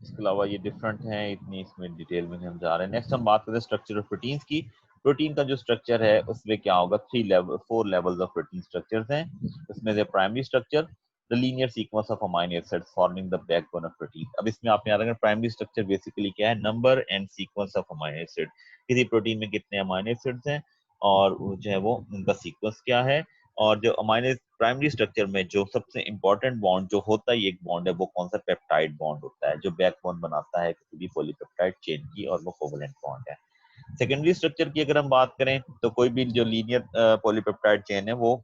इसके अलावा ये डिफरेंट हैं, इतनी इसमें डिटेल में हम जा रहे हैं। नेक्स्ट हम बात करते हैं स्ट्रक्चर ऑफ प्रोटीन्स की। प्रोटीन का जो स्ट्रक्चर है उसमें क्या होगा, 4 लेवल्स ऑफ प्रोटीन स्ट्रक्चर्स हैं। उसमें से primary structure, the linear sequence of amino acids forming the backbone of protein. अब इसमें आप याद रखें, प्राइमरी स्ट्रक्चर बेसिकली क्या है, number and sequence of amino acid. किसी प्रोटीन में कितने अमाइनो एसिड्स हैं और जो है वो उनका सीक्वेंस क्या है। और जो अमाइनो प्राइमरी स्ट्रक्चर में जो सबसे इंपॉर्टेंट बॉन्ड जो होता है, एक बॉन्ड है, वो कौन सा, पेप्टाइड बॉन्ड होता है, जो बैकबोन बनाता है किसी भी पॉलीपेप्टाइड चेन की, और वो कोवलेंट बॉन्ड है। सेकेंडरी स्ट्रक्चर की अगर हम बात करें तो कोई भी जो लीनियर पॉलीपेप्टाइड चेन है वो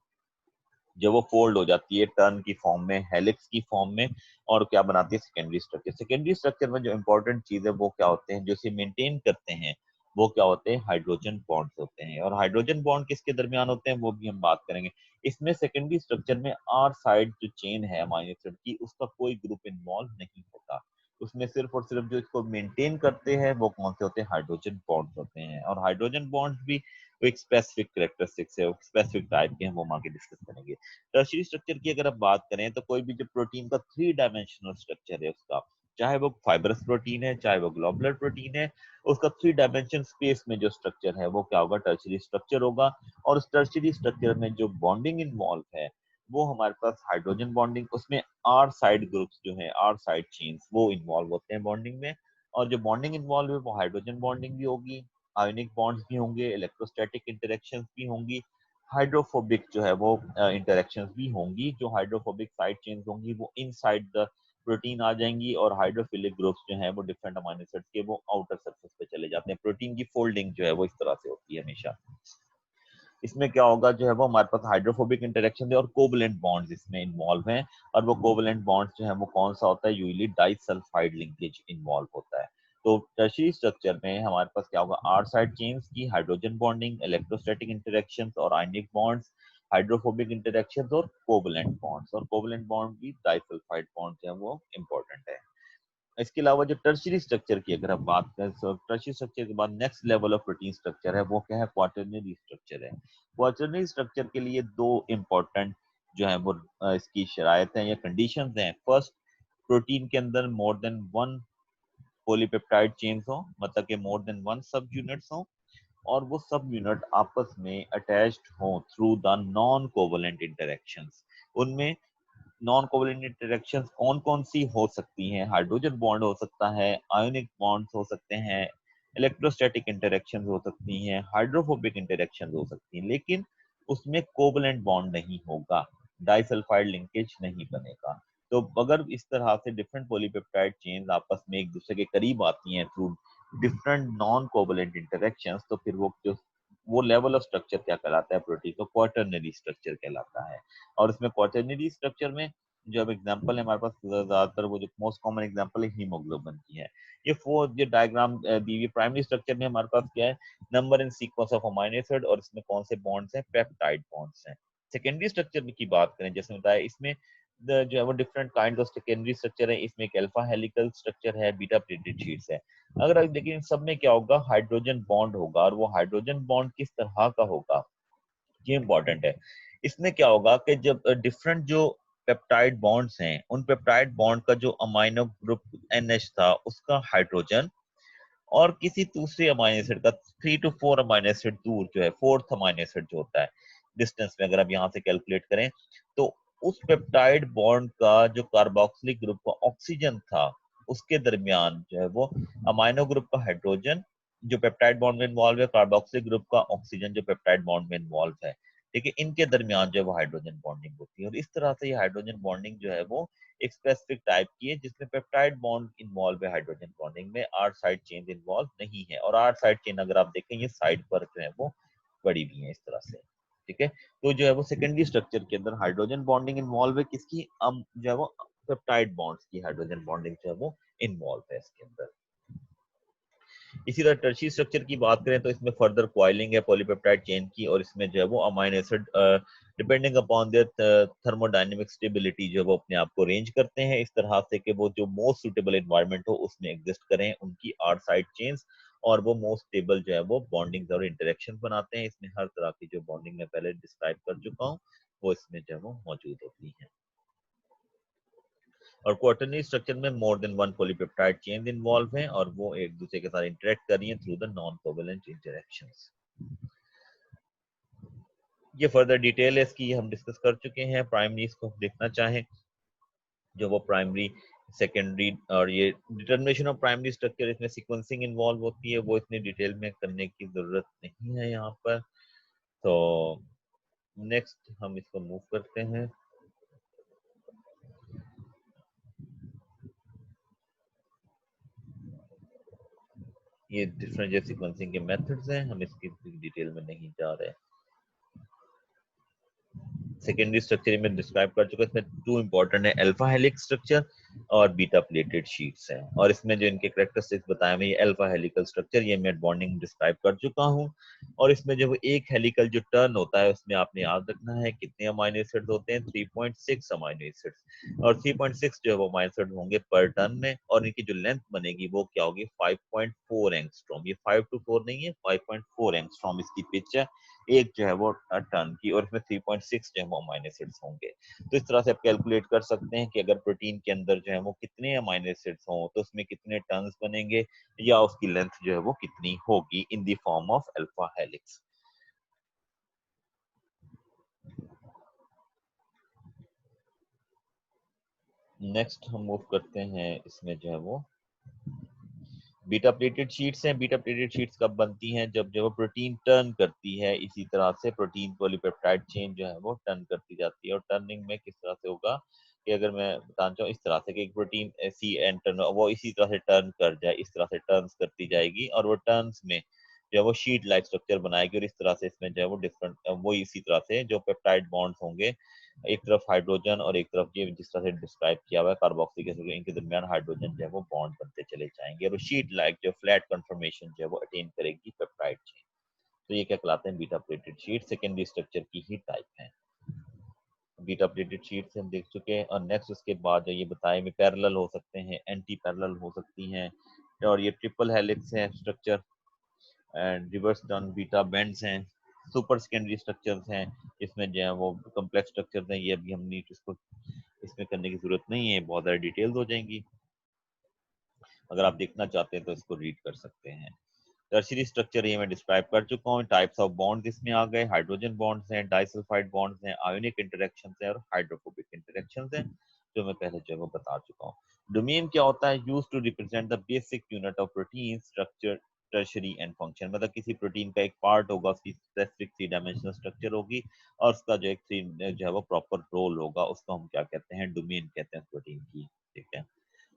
जब वो फोल्ड हो जाती है टर्न की फॉर्म में, हेलिक्स की फॉर्म में, और क्या बनाती है, सेकेंडरी स्ट्रक्चर। सेकेंडरी स्ट्रक्चर में जो इंपॉर्टेंट चीज है वो क्या होते हैं, जो इसे मेंटेन करते हैं, वो क्या होते हैं, हाइड्रोजन बॉन्ड्स होते हैं। और हाइड्रोजन बॉन्ड किसके दरमियान होते हैं वो भी हम बात करेंगे। इसमें सेकेंडरी स्ट्रक्चर में आर साइड जो चेन है अमाइनो एसिड की, उसका कोई ग्रुप इन्वॉल्व नहीं होता। उसमें सिर्फ और सिर्फ जो इसको मेंटेन करते हैं वो कौन से होते हैं, हाइड्रोजन बॉन्ड्स होते हैं। और हाइड्रोजन बॉन्ड्स भी एक स्पेसिफिक कैरेक्टरिस्टिक्स है, स्पेसिफिक टाइप के हैं, वो हम आगे डिस्कस करेंगे। टर्शियरी स्ट्रक्चर की अगर आप बात करें तो कोई भी जो प्रोटीन का 3 डायमेंशनल स्ट्रक्चर है उसका, चाहे वो फाइबरस प्रोटीन है चाहे वो ग्लोबुलर प्रोटीन है, उसका 3 डायमेंशन स्पेस में जो स्ट्रक्चर है वो क्या होगा, टर्शियरी स्ट्रक्चर होगा। और उस टर्शियरी स्ट्रक्चर में जो बॉन्डिंग इन्वॉल्व है वो हमारे पास हाइड्रोजन बॉन्डिंग, उसमें आर साइड ग्रुप्स जो है, आर साइड चेन्स वो इन्वॉल्व होते हैं बॉन्डिंग में। और जो बॉन्डिंग इन्वॉल्व है वो हाइड्रोजन बॉन्डिंग भी होगी, आयोनिक बॉन्ड्स भी होंगे, इलेक्ट्रोस्टैटिक इंटरेक्शंस भी होंगी, हाइड्रोफोबिक जो है वो इंटरेक्शंस भी होंगी। जो हाइड्रोफोबिक साइड चेन्स होंगी वो इनसाइड द प्रोटीन आ जाएंगी, और हाइड्रोफिलिक ग्रुप्स जो है वो डिफरेंट अमीनो एसिड्स के वो आउटर सरफेस पे चले जाते हैं। प्रोटीन की फोल्डिंग जो है वो इस तरह से होती है हमेशा। इसमें क्या होगा, जो है वो हमारे पास हाइड्रोफोबिक इंटरेक्शन है और कोवलेंट बॉन्ड्स इसमें इन्वॉल्व हैं। और वो कोवलेंट बॉन्ड्स जो है वो कौन सा होता है, यूजली डाइसल्फाइड लिंकेज इन्वॉल्व होता है। तो टर्शियरी स्ट्रक्चर में हमारे पास क्या होगा, आर साइड चेन्स की हाइड्रोजन बॉन्डिंग, इलेक्ट्रोस्टैटिक इंटरेक्शंस और आयनिक बॉन्ड्स, हाइड्रोफोबिक इंटरेक्शंस और कोवलेंट बॉन्ड्स। और कोवलेंट बॉन्ड भी डाइसल्फाइड बॉन्ड जो है वो इंपॉर्टेंट है। इसके अलावा जो टर्शियरी स्ट्रक्चर की अगर आप बात करें, तो टर्शियरी स्ट्रक्चर के बाद next level of protein structure है, वो क्या है, क्वाटरनरी स्ट्रक्चर है। क्वाटरनरी स्ट्रक्चर के लिए दो इंपॉर्टेंट जो है वो इसकी शरायत है या कंडीशंस हैं। फर्स्ट, प्रोटीन के अंदर more than one polypeptide chains हो, मतलब कि मोर देन वन सब यूनिट्स हो, और वो सब यूनिट आपस में अटैच्ड हो through the non covalent interactions. उनमें नॉन कोवलेंट इंटरेक्शंस कौन कौन सी हो सकती हैं, हाइड्रोजन बॉन्ड हो सकता है, आयोनिक बॉन्ड्स हो सकते हैं, इलेक्ट्रोस्टैटिक इंटरेक्शंस हो सकती हैं, हाइड्रोफोबिक इंटरेक्शंस हो सकती हैं, लेकिन उसमें कोवलेंट बॉन्ड नहीं होगा, डाइसल्फाइड लिंकेज नहीं बनेगा। तो अगर इस तरह से डिफरेंट पॉलीपेप्टाइड चेन्स आपस में एक दूसरे के करीब आती हैं through different non covalent interactions, तो फिर वो लेवल ऑफ स्ट्रक्चर क्या कहलाता है, प्रोटीन को क्वाटरनरी स्ट्रक्चर कहलाता है। और इसमें क्वाटरनरी स्ट्रक्चर में जो अब एग्जांपल है हमारे पास, ज्यादातर वो जो मोस्ट कॉमन एग्जांपल है हीमोग्लोबिन की है। ये डायग्राम दी हुई प्राइमरी स्ट्रक्चर में हमारे पास क्या है, number in sequence of amino acid, और इसमें कौन से बॉन्ड्स हैं, पेप्टाइड बॉन्ड्स हैं। सेकेंडरी स्ट्रक्चर की बात करें, जैसे बताया, इसमें जो है वो different kind of secondary structure है। इसमें एक अल्फा हेलिकल स्ट्रक्चर है, बीटा प्लेटेड शीट्स है। अगर आप देखिए इन सब में क्या होगा, हाइड्रोजन बॉन्ड होगा, और वो हाइड्रोजन बॉन्ड किस तरह का होगा, ये इंपॉर्टेंट है। इसमें क्या होगा कि जब डिफरेंट जो पेप्टाइड बॉन्ड्स हैं, उन पेप्टाइड बॉन्ड का जो अमाइनो ग्रुप NH था, उसका हाइड्रोजन और किसी दूसरे अमाइनो एसिड का 3 to 4 अमाइनो एसिड दूर जो है, फोर्थ अमाइनो एसिड जो होता है डिस्टेंस में, अगर आप यहाँ से कैलकुलेट करें, तो उस पेप्टाइड बॉन्ड का जो कार्बोक्सिलिक ग्रुप का ऑक्सीजन था, उसके दरमियान जो है वो अमाइनो ग्रुप का हाइड्रोजन जो पेप्टाइड बॉन्ड में इन्वॉल्व है, कार्बोक्सिलिक ग्रुप का ऑक्सीजन जो पेप्टाइड बॉन्ड में इन्वॉल्व है, ठीक है, इनके दरमियान जो है वो हाइड्रोजन बॉन्डिंग होती है। और इस तरह से ये हाइड्रोजन बॉन्डिंग जो है वो एक स्पेसिफिक टाइप की है, जिसमें पेप्टाइड बॉन्ड इन्वॉल्व है हाइड्रोजन बॉन्डिंग में, आर साइड चेन इन्वॉल्व नहीं है। और आर साइड चेन अगर आप देखें, ये साइड पर जो है वो बड़ी भी है इस तरह से, ठीक है। तो जो है वो सेकेंडरी स्ट्रक्चर के अंदर हाइड्रोजन बॉन्डिंग इन्वॉल्व है, किसकी, जो है वो पेप्टाइड बॉन्ड्स की हाइड्रोजन बॉन्डिंग जो है वो इन्वॉल्व है इसके अंदर। इसी तरह टर्शियरी स्ट्रक्चर की बात करें, तो इसमें फर्दर क्वाइलिंग है पॉलीपेप्टाइड चेन की, और इसमें जो है वो amino acid depending upon there thermodynamic stability जो है वो अपने आप को रेंज करते हैं इस तरह से कि वो जो मोस्ट सुटेबल एनवायरनमेंट हो उसमें एग्जिस्ट करें, उनकी आर साइड चेन्स, और वो मोस्ट स्टेबल जो है वो बॉन्डिंग और इंटरेक्शन बनाते हैं। इसमें हर तरह की जो बॉन्डिंग मैं पहले डिस्क्राइब कर चुका हूँ, वो इसमें जो है वो मौजूद होती है। और क्वार्टरनरी स्ट्रक्चर में more than one polypeptide chain involve हैं, और वो एक दूसरे के साथ इंटरेक्ट कर रही हैं through the non covalent interactions. ये फर्दर डिटेल है इसकी, हम डिस्कस कर चुके हैं। प्राइमरी इसको देखना चाहें, जो वो प्राइमरी, सेकेंडरी, और ये डिटर्मिनेशन ऑफ प्राइमरी स्ट्रक्चर, इसमें सीक्वेंसिंग इन्वॉल्व होती है, वो इतनी डिटेल में करने की जरूरत नहीं है यहाँ पर। तो नेक्स्ट हम इसको मूव करते हैं। ये डिफरेंट जो सीक्वेंसिंग के मेथड्स हैं, हम इसकी डिटेल में नहीं जा रहे। सेकेंडरी स्ट्रक्चर में डिस्क्राइब कर चुका, इसमें टू इंपॉर्टेंट है, अल्फा हेलिक्स स्ट्रक्चर और बीटा प्लेटेड शीट्स हैं। और इसमें जो इनके कैरेक्टरिस्टिक्स बताए हुए, ये अल्फा हेलिकल स्ट्रक्चर, ये मैं बॉन्डिंग डिस्क्राइब कर चुका हूँ। और इसमें जो एक हेलिकल जो टर्न होता है, उसमें आपने याद रखना है कितने अमाइनो एसिड्स होते हैं, 3.6 अमाइनो एसिड्स। और 3.6 जो है वो अमाइनो एसिड होंगे पर टर्न में, और इनकी जो लेंथ बनेगी वो क्या होगी, 5.4 एंगस्ट्रॉम। ये 5 to 4 नहीं है, 5.4 एंगस्ट्रॉम इसकी पिच है एक जो है वो टर्न की, और इसमें 3.6 जो है वो अमाइनो एसिड्स होंगे। तो इस तरह से आप कैलकुलेट कर सकते हैं कि अगर प्रोटीन के अंदर जो है वो कितने अमाइनो एसिड्स हों, तो उसमें कितने टर्न्स बनेंगे, या उसकी लेंथ जो है वो कितनी होगी in the form of alpha helix. Next हम मूव करते हैं, इसमें जो है वो बीटा प्लेटेड शीट्स हैं। बीटा प्लेटेड शीट्स कब बनती हैं? जब जब वो प्रोटीन टर्न करती है, इसी तरह से प्रोटीन पॉलीपेप्टाइड चेन जो है वो टर्न करती जाती है। और टर्निंग में किस तरह से होगा कि अगर मैं बताना चाहूँ इस तरह से कि एक प्रोटीन ऐसी एंटर वो इसी तरह से टर्न कर जाए, इस तरह से टर्न्स करती जाएगी और वो टर्न्स में जो है वो शीट लाइक स्ट्रक्चर बनाएगी और इस तरह से इसमें जो है वो डिफरेंट वो इसी तरह से जो पेप्टाइड बॉन्ड्स होंगे, एक तरफ हाइड्रोजन और एक तरफ ये जिस तरह से डिस्क्राइब किया हुआ है कार्बोक्सिलिक एसिड, इनके दरमियान हाइड्रोजन जो है वो बॉन्ड बनते चले जाएंगे और शीट लाइक जो फ्लैट कंफर्मेशन जो है वो अटेन करेगी पेप्टाइड चेन। तो ये क्या कहलाते हैं? Beta pleated sheet. Secondary structure की ही टाइप है। बीटा प्लेटेड शीट से हम देख चुके हैं। और नेक्स्ट उसके बाद जो ये बताए में पैरेलल हो सकते हैं, एंटी पैरेलल हो सकती हैं, और ये ट्रिपल हेलिक्स है structure and reverse turn beta bends हैं। सुपर सेकेंडरी स्ट्रक्चर्स हैं, इसमें जो है वो कॉम्प्लेक्स स्ट्रक्चर्स हैं। ये अभी हम नीट इसको इसमें करने की जरूरत नहीं है, बहुत ज़्यादा डिटेल्स हो जाएंगी। अगर आप देखना चाहते हैं तो इसको रीड कर सकते हैं। टर्शियरी स्ट्रक्चर ये मैं डिस्क्राइब कर चुका हूँ। टाइप्स ऑफ बॉन्ड्स इसमें आ गए, हाइड्रोजन बॉन्ड्स हैं, डाइसल्फाइड बॉन्ड्स हैं, आयोनिक इंटरेक्शंस हैं और हाइड्रोफोबिक इंटरेक्शंस हैं, जो मैं पहले जो है वो बता चुका हूँ। डोमेन क्या होता है? Use to represent the basic unit of protein structure, tertiary and function. मतलब किसी प्रोटीन का एक पार्ट होगा, उसकी स्पेसिफिक थ्री डायमेंशनल स्ट्रक्चर होगी और उसका जो एक थ्री जो है वो प्रॉपर रोल होगा, उसको हम क्या कहते हैं? डोमेन कहते हैं प्रोटीन की। ठीक है,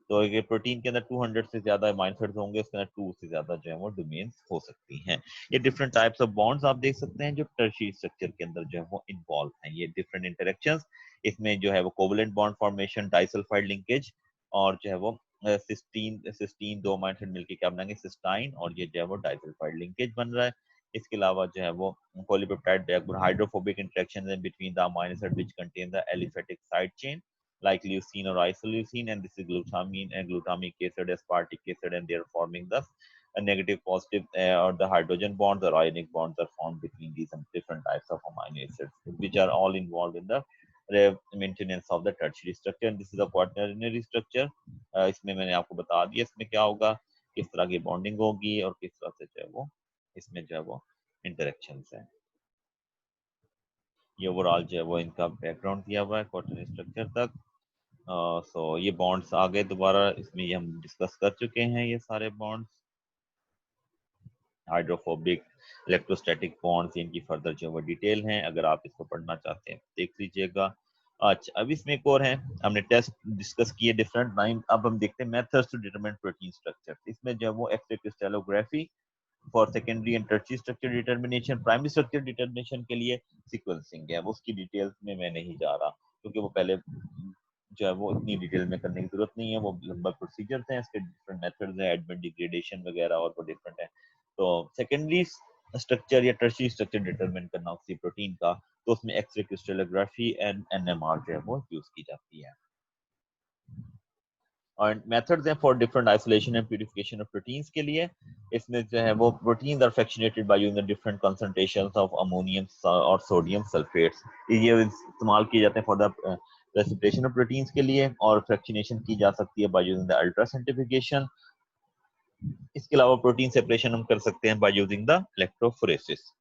तो ये प्रोटीन के अंदर 200 से ज्यादा अमाइनो एसिड्स होंगे, उसके अंदर 2 से ज्यादा जो है वो डोमेन्स हो सकती हैं। ये डिफरेंट टाइप्स ऑफ बॉन्ड्स आप देख सकते हैं जो टर्शियरी स्ट्रक्चर के अंदर जो है वो इन्वॉल्व हैं। ये डिफरेंट इंटरेक्शंस, इसमें जो है वो covalent bond formation, disulphide linkage और जो है वो सिस्टीन सिस्टीन दो अमाइनो एसिड मिलकर क्या बनाएंगे? सिस्टाइन, और ये जो है वो डाइसल्फाइड लिंकेज बन रहा है। इसके अलावा जो है वो polypeptide backbone, hydrophobic interactions between the amino acid which contain the aliphatic side chain like leucine or isoleucine, and this is glutamine and glutamic acid, aspartic acid, and they are forming the a negative, positive, or the hydrogen bonds or ionic bonds are formed between these different types of amino acids, which are all involved in the maintenance of the tertiary structure. And this is a quaternary structure. इसमें मैंने आपको बता दिया इसमें क्या होगा, किस तरह की बॉन्डिंग होगी और किस तरह से जो है वो इसमें जो है वो इंटरेक्शंस है। ये ओवरऑल जो है वो इनका बैकग्राउंड दिया हुआ है क्वार्टरनरी स्ट्रक्चर तक। सो ये बॉन्ड्स आ गए दोबारा, इसमें ये हम डिस्कस कर चुके हैं ये सारे बॉन्ड्स। हाइड्रोफोबिक, इलेक्ट्रोस्टैटिक बॉन्ड्स, इनकी फर्दर जो वो डिटेल हैं, अगर आप इसको पढ़ना चाहते हैं देख लीजिएगा। अच्छा, अब इसमें एक और है, हमने टेस्ट डिस्कस किए डिफरेंट लाइन, अब हम देखते हैं methods to determine protein structure. इसमें जो है वो X-ray crystallography for secondary and tertiary structure determination, primary structure determination के लिए सीक्वेंसिंग है, वो उसकी डिटेल्स में मैं नहीं जा रहा क्योंकि वो पहले जो है वो इतनी डिटेल में करने की जरूरत नहीं है, वो लंबा प्रोसीजर्स हैं, इसके डिफरेंट मेथड्स हैं, एडमिट डिग्रेडेशन वगैरह और वो डिफरेंट है। तो सेकेंडरी स्ट्रक्चर या टर्शियरी स्ट्रक्चर डिटरमिन करना उसी प्रोटीन का, तो उसमें एक्सरे क्रिस्टलोग्राफी एंड एनएमआर जो है वो यूज की जाती है। और मेथड्स हैं for different isolation and purification of proteins के लिए। इसमें जो है वो proteins are fractionated by using different concentrations of ammonium और सोडियम सल्फेट्स। ये इस्तेमाल किए जाते हैं for the precipitation of proteins के लिए, और फ्रैक्शनेशन की जा सकती है by using the ultra centrifugation. इसके अलावा प्रोटीन सेपरेशन हम कर सकते हैं by using the electrophoresis.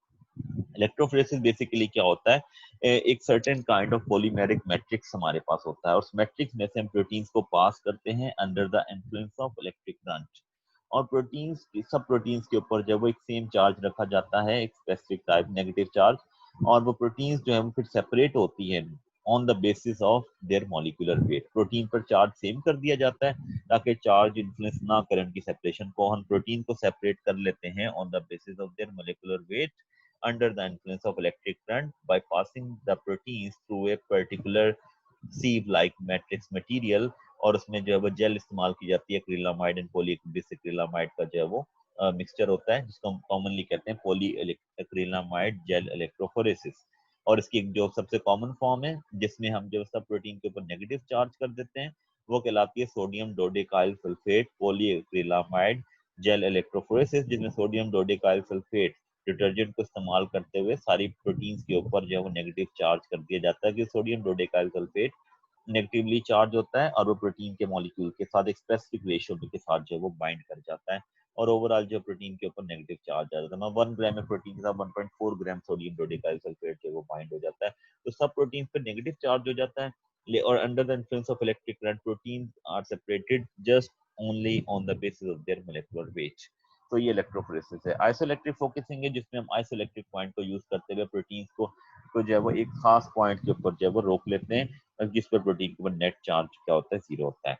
Electrophoresis basically क्या होता है? एक certain kind of polymeric matrix हमारे पास होता है और उस मैट्रिक्स में से हम प्रोटीन्स को पास करते हैं under the influence of electric current. और प्रोटीन्स सब प्रोटीन्स के ऊपर जब वो एक सेम चार्ज रखा जाता है, एक स्पेसिफिक टाइप नेगेटिव चार्ज, और वो प्रोटीन्स जो है वो फिर सेपरेट होती है on the basis of there molecular weight. Protein पर चार्ज सेम कर दिया जाता है ताकि चार्ज इन्फ्लुएंस ना करें उनकी सेपरेशन को। हम प्रोटीन को सेपरेट कर लेते हैं on the basis of there molecular weight under the influence of electric current by passing the proteins through a particular sieve like matrix material। और उसमें जो है वो जेल इस्तेमाल की जाती है, एक्रिलामाइड एंड पॉली एक्रिलामाइड का जो है वो मिक्सचर होता है, जिसको हम कॉमनली कहते हैं पॉली एक्रिलामाइड जेल इलेक्ट्रोफोरेसिस। और इसकी एक जो सबसे कॉमन फॉर्म है जिसमें हम जो सब प्रोटीन के ऊपर नेगेटिव चार्ज कर देते हैं, वो कहलाती है sodium dodecyl sulphate polyacrylamide gel electrophoresis, जिसमें सोडियम डोडेकाइल सल्फेट डिटर्जेंट को इस्तेमाल करते हुए सारी प्रोटीन्स के ऊपर जो है वो नेगेटिव चार्ज कर दिया जाता है कि sodium dodecyl sulphate negatively charge होता है और वो प्रोटीन के मॉलिक्यूल के साथ एक स्पेसिफिक रेशियो के साथ जो है वो बाइंड कर जाता है और ओवरऑल जो प्रोटीन के ऊपर नेगेटिव चार्ज आ जाता है। 1 ग्राम में प्रोटीन के साथ 1.4 ग्राम सोडियम डोडेकाइल सल्फेट जो है वो बाइंड हो जाता है, तो सब प्रोटीन पर नेगेटिव चार्ज हो जाता है। और under the influence of electric current protein are separated just only on the basis of their molecular weight. तो ये इलेक्ट्रोफोरेसिस है। आइसोइलेक्ट्रिक फोकसिंग है जिसमें हम आइसोइलेक्ट्रिक पॉइंट को यूज करते हुए प्रोटीन्स को जो है वो एक खास पॉइंट के ऊपर जो है वो रोक लेते हैं, जिस पर प्रोटीन के ऊपर नेट चार्ज क्या होता है, जीरो होता है।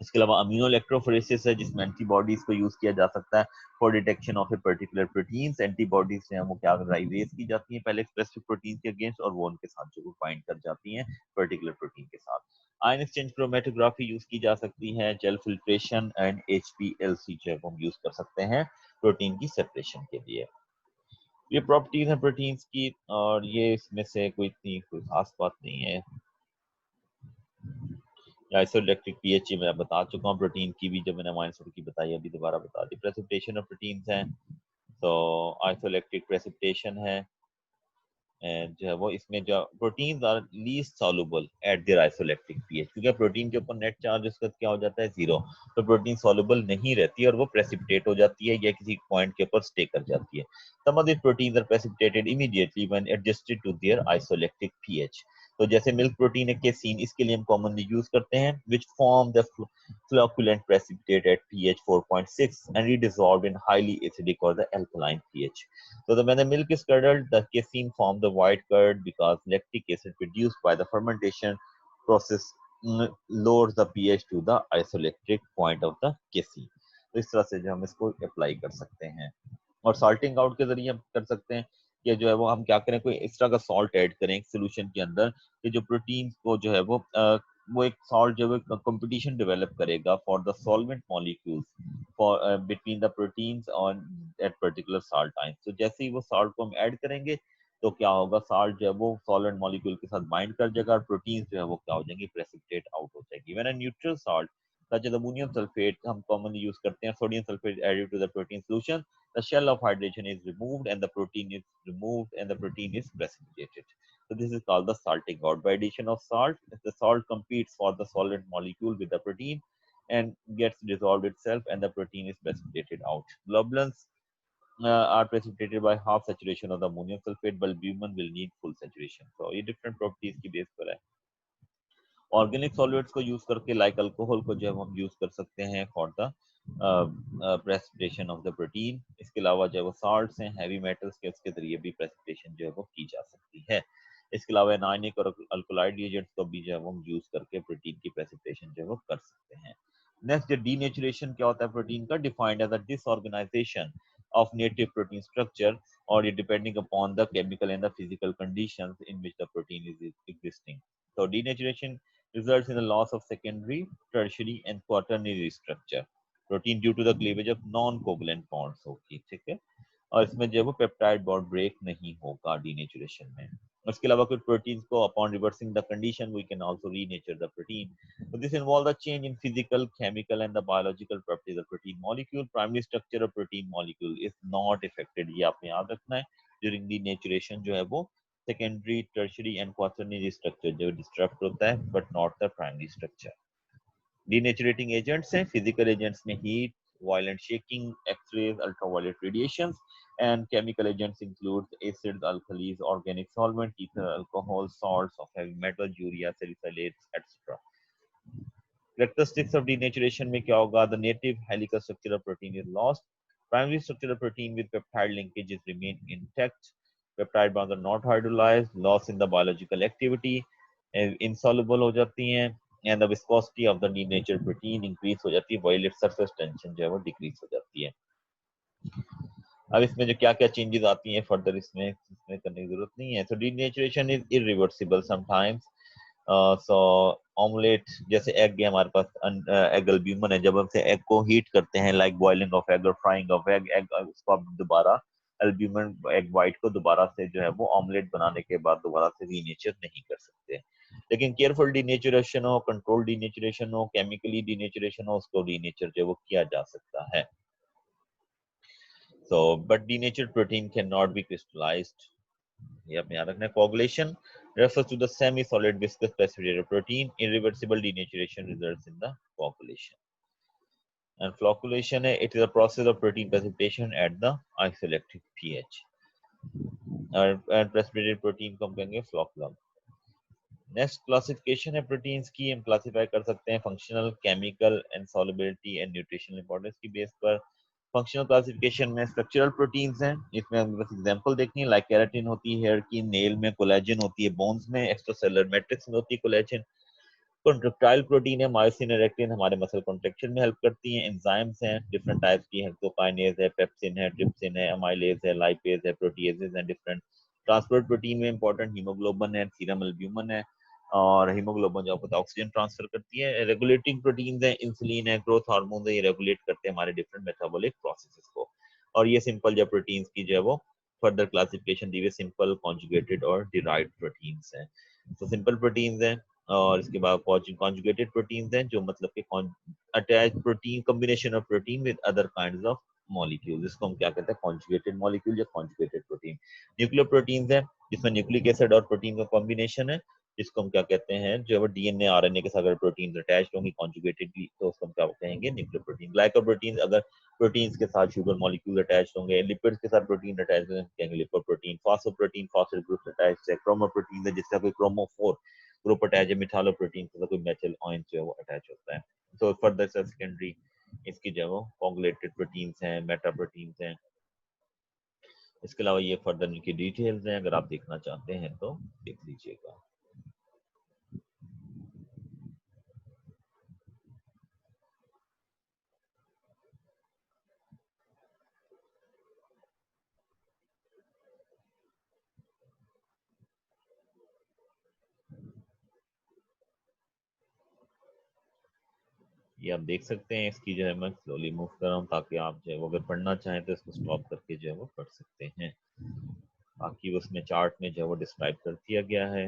इसके अलावा अमीनो इलेक्ट्रोफोरेसिस है जिसमें एंटीबॉडीज को यूज किया जा सकता है for detection of a particular proteins. Antibodies से वो क्या रेज की जाती हैं पहले स्पेसिफिक प्रोटीन के अगेंस्ट, और वो उनके साथ जो बाइंड कर जाती हैं पर्टिकुलर प्रोटीन के साथ। आयन एक्सचेंज क्रोमेटोग्राफी यूज की जा सकती है, जेल फिल्ट्रेशन एंड HPLC जो है वो हम यूज कर सकते हैं प्रोटीन की सेपरेशन के लिए। ये प्रॉपर्टीज हैं प्रोटीन्स की, और ये इसमें से कोई इतनी कोई खास बात नहीं है। आइसोइलेक्ट्रिक पीएच मैं बता चुका हूँ, प्रोटीन की भी जब मैंने अमाइनो की बताई अभी दोबारा बता दी। प्रेसिपिटेशन ऑफ प्रोटीन्स हैं, तो आइसोइलेक्ट्रिक प्रेसिपिटेशन है, एंड जो है वो इसमें जो proteins are least soluble at their isoelectric pH, क्योंकि प्रोटीन के ऊपर नेट चार्ज उसका क्या हो जाता है, जीरो, तो प्रोटीन सॉल्युबल नहीं रहती है और वो प्रेसिपिटेट हो जाती है या किसी पॉइंट के ऊपर स्टे कर जाती है। Some of this proteins are precipitated immediately when adjusted to their isoelectric pH. तो जैसे मिल्क प्रोटीन है केसीन, इसके लिए हम कॉमनली यूज करते हैं, which form the flocculent precipitate at pH 4.6 and redissolved in highly acidic or the alkaline pH. So when the milk is curdled, the casein form the white curd because lactic acid produced by the fermentation process lowers the pH to the isoelectric point of the casein. तो इस तरह से जो हम इसको apply कर सकते हैं, और सॉल्टिंग आउट के जरिए हम कर सकते हैं कि जो है वो हम क्या करें, कोई एक्स्ट्रा का सॉल्ट ऐड करें एक सोल्यूशन के अंदर, कि जो प्रोटीन को जो है वो एक सॉल्ट जो है कंपटीशन डेवलप करेगा for the solvent molecules for between the proteins on at particular salt time. तो जैसे ही वो सॉल्ट को हम ऐड करेंगे तो क्या होगा, सॉल्ट जो है वो सॉल्वेंट मॉलिक्यूल के साथ बाइंड कर जाएगा और प्रोटीन्स जो है वो क्या हो जाएंगे, प्रेसिपिटेट आउट हो जाएगी। When a neutral salt such as ammonium sulfate हम commonly use करते हैं, sodium sulfate added to the protein solution, the shell of hydration is removed and the protein is removed and the protein is precipitated. So this is called the salting out. By addition of salt, the salt competes for the solvent molecule with the protein and gets dissolved itself and the protein is precipitated out. Globulins are precipitated by half saturation of the ammonium sulfate, but albumin will need full saturation. So ये different properties की base पर है। Organic solvents को use करके like alcohol को जो हम use कर सकते हैं for the precipitation of the protein. इसके अलावा जो वो साल्ट्स हैं, हैवी मेटल्स के, उसके जरिए भी प्रेसिपिटेशन जो है वो की जा सकती है। इसके अलावा एनायनिक और अल्कोलाइड एजेंट्स को भी जो है वो हम यूज करके प्रोटीन की प्रेसिपिटेशन जो है वो कर सकते हैं। नेक्स्ट, डीनेचुरेशन क्या होता है प्रोटीन का, defined as a disorganisation of native protein structure or depending upon the chemical and the physical conditions in which the protein is existing. So denaturation results in the loss of secondary, tertiary and quaternary structure protein due to the cleavage of non-covalent bonds होगी, ठीक है, और इसमें जो है वो peptide bond break नहीं होगा डीनेचुरेशन में। उसके अलावा कुछ प्रोटीन्स को upon reversing the condition we can also renature the protein. So this involves the change in physical, chemical and the biological properties of protein molecule. Primary structure of protein molecule is not affected, ये आपने याद रखना है। During denaturation जो है वो secondary, tertiary and quaternary structure जो disrupt होता है, but not the primary structure. Denaturating agents हैं, physical agents में heat, violent shaking, X-rays, ultraviolet radiations, and chemical agents include acids, alkalis, organic solvent, ether, alcohol, salts of heavy metal, urea, salicylates, etc. Characteristics of denaturation में क्या होगा, the native helical structure of protein is lost, primary structure of protein with peptide linkages remain intact, peptide bonds are not hydrolyzed, loss in the biological activity, insoluble हो जाती हैं, and the viscosity of the denatured protein increase हो जाती है, while its surface tension जो है वो decrease हो जाती है। अब इसमें जो क्या क्या चेंजेस आती हैं फर्दर इसमें करने की जरूरत नहीं है। So denaturation is irreversible sometimes. So omelette जैसे एग है हमारे पास, एग अल्ब्यूमिन है, जब हम से एग को हीट करते हैं लाइक बॉइलिंग ऑफ एग और फ्राइंग ऑफ एग, एग उसको आप दोबारा अल्ब्यूमिन एग वाइट को दोबारा से जो है वो ऑमलेट बनाने के बाद दोबारा से रीनेचर नहीं कर सकते। लेकिन केयरफुल डीनेचुरेशन हो, कंट्रोल डीनेचुरेशन हो, केमिकली डीनेचुरेशन हो, उसको डीनेचर जो वो किया जा सकता है। So but denatured protein can not be crystallised, ये अपने याद रखना है। Coagulation refers to the semi-solid viscous precipitated protein. Irreversible denaturation results in the coagulation. And flocculation, it is a process of protein precipitation at the isoelectric pH. And precipitated protein को हम कहेंगे flocculum. Next classification है proteins की। हम classify कर सकते हैं functional, chemical and solubility and nutritional importance की बेस पर। फंक्शनल क्लासिफिकेशन में स्ट्रक्चरल प्रोटीन्स हैं, इसमें हमें बस एग्जांपल देखनी है। लाइक केराटिन होती है हेयर की, नेल में कोलेजन होती है, बोन्स में, एक्स्ट्रासेलुलर मैट्रिक्स में होती है कोलेजन। कॉन्ट्रेक्टाइल प्रोटीन है मायोसिन और एक्टिन, हमारे मसल कॉन्ट्रेक्शन में हेल्प करती हैं। एंजाइम्स हैं डिफरेंट टाइप्स की, हेक्सोकाइनेज है, पेप्सिन है, ट्रिप्सिन है, अमाइलेज है, लाइपेज है, प्रोटीएजेज हैं डिफरेंट। ट्रांसपोर्ट प्रोटीन में इंपॉर्टेंट हीमोग्लोबिन है, सीरम एल्ब्यूमिन है, और हीमोग्लोबिन जो आपको ऑक्सीजन ट्रांसफर करती है। रेगुलेटिंग प्रोटीन्स है, इंसुलिन है, ग्रोथ हार्मोन है, ये रेगुलेट करते हैं हमारे डिफरेंट मेटाबॉलिक प्रोसेसेस को। और ये सिंपल जो प्रोटीन्स की जो है वो फर्दर क्लासिफिकेशन दी हुई सिंपल, कॉन्जुगेटेड और डिराइव्ड प्रोटीन्स हैं। तो सिंपल प्रोटीन्स हैं, और इसके बाद कॉन्जुगेटेड प्रोटीन्स हैं जो मतलब कि attach protein, combination of protein with other kinds of molecule, जिसको हम क्या कहते हैं कॉन्जुगेटेड मॉलिक्यूल या कॉन्जुगेटेड प्रोटीन। न्यूक्लियर प्रोटीन्स है जिसमें न्यूक्लिक एसिड और प्रोटीन का कॉम्बिनेशन है, जिसको हम क्या कहते हैं, जो डीएनए आरएनए के साथ अगर प्रोटीन अटैच होंगी कॉन्जुगेटेडली तो उसको हम क्या कहेंगे, न्यूक्लियर प्रोटीन। ग्लाइकोप्रोटीन अगर प्रोटीन्स के साथ शुगर मॉलिक्यूल अटैच होंगे, लिपिड्स के साथ प्रोटीन अटैच होंगे कहेंगे लिपोप्रोटीन। फॉस्फोप्रोटीन फॉस्फेट ग्रुप अटैच है। क्रोमोप्रोटीन है जिसका कोई क्रोमोफोर ग्रुप अटैच है, मिथालोप्रोटीन के साथ कोई मेथिल आयन जो है वो अटैच होता है। तो फर्दर सेकेंडरी इसकी जो है वो कोगुलेटेड प्रोटीन्स हैं, मेटा प्रोटीन्स हैं। इसके अलावा ये फर्दर इनकी डिटेल्स हैं, अगर आप देखना चाहते हैं तो देख लीजिएगा। ये आप देख सकते हैं, इसकी जो है मैं स्लोली मूव कर रहा हूँ ताकि आप जो है वो अगर पढ़ना चाहें तो इसको स्टॉप करके जो है वो पढ़ सकते हैं। बाकी उसमें चार्ट में जो है वो डिस्क्राइब कर दिया गया है।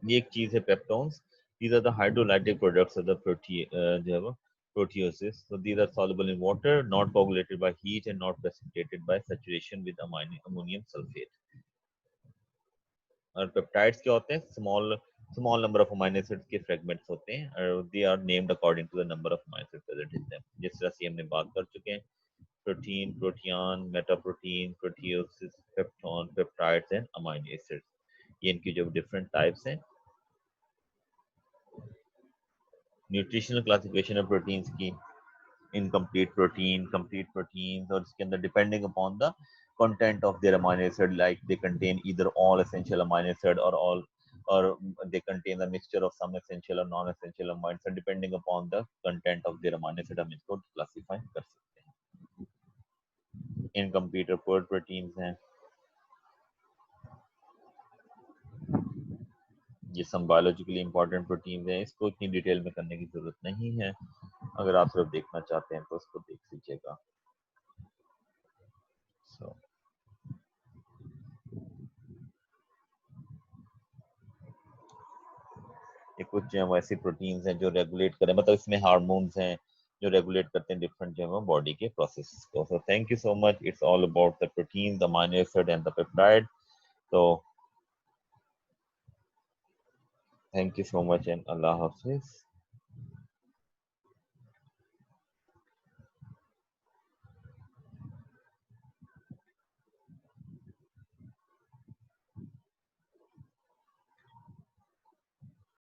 ये एक चीज है peptones. these are the hydrolytic products of the जो है वो proteosis. So these are soluble in water, not coagulated by heat and not precipitated by saturation with ammonium sulfate. और पेप्टाइड्स क्या होते हैं, small small number of amino acids के fragments होते हैं, और they are named according to the number of amino acids present in them. जिस तरह से हमने बात कर चुके हैं, protein, protean, metaprotein, proteoses, peptone, peptides and amino acids, ये इनकी जो डिफरेंट टाइप्स हैं। न्यूट्रिशनल क्लासिफिकेशन ऑफ प्रोटीन्स की, इनकम्प्लीट प्रोटीन, कंप्लीट प्रोटीन्स, और इसके अंदर depending upon the content of their amino acid, like they contain either all essential amino acid or all, or they contain a mixture of some essential or non-essential amino acid, depending upon the content of their amino acid हम इसको classify कर सकते हैं। Incomplete और पोर proteins हैं, ये सब biologically important proteins हैं, इसको इतनी डिटेल में करने की जरूरत नहीं है। अगर आप सिर्फ देखना चाहते हैं तो उसको देख लीजिएगा। so, ये कुछ जो है वो ऐसी प्रोटीन्स हैं जो रेगुलेट करें, मतलब इसमें हार्मोन्स हैं जो रेगुलेट करते हैं डिफरेंट जो है बॉडी के प्रोसेसेस को। So thank you so much, it's all about the protein, the amino acid and the peptide. तो thank you so much and Allah Hafiz.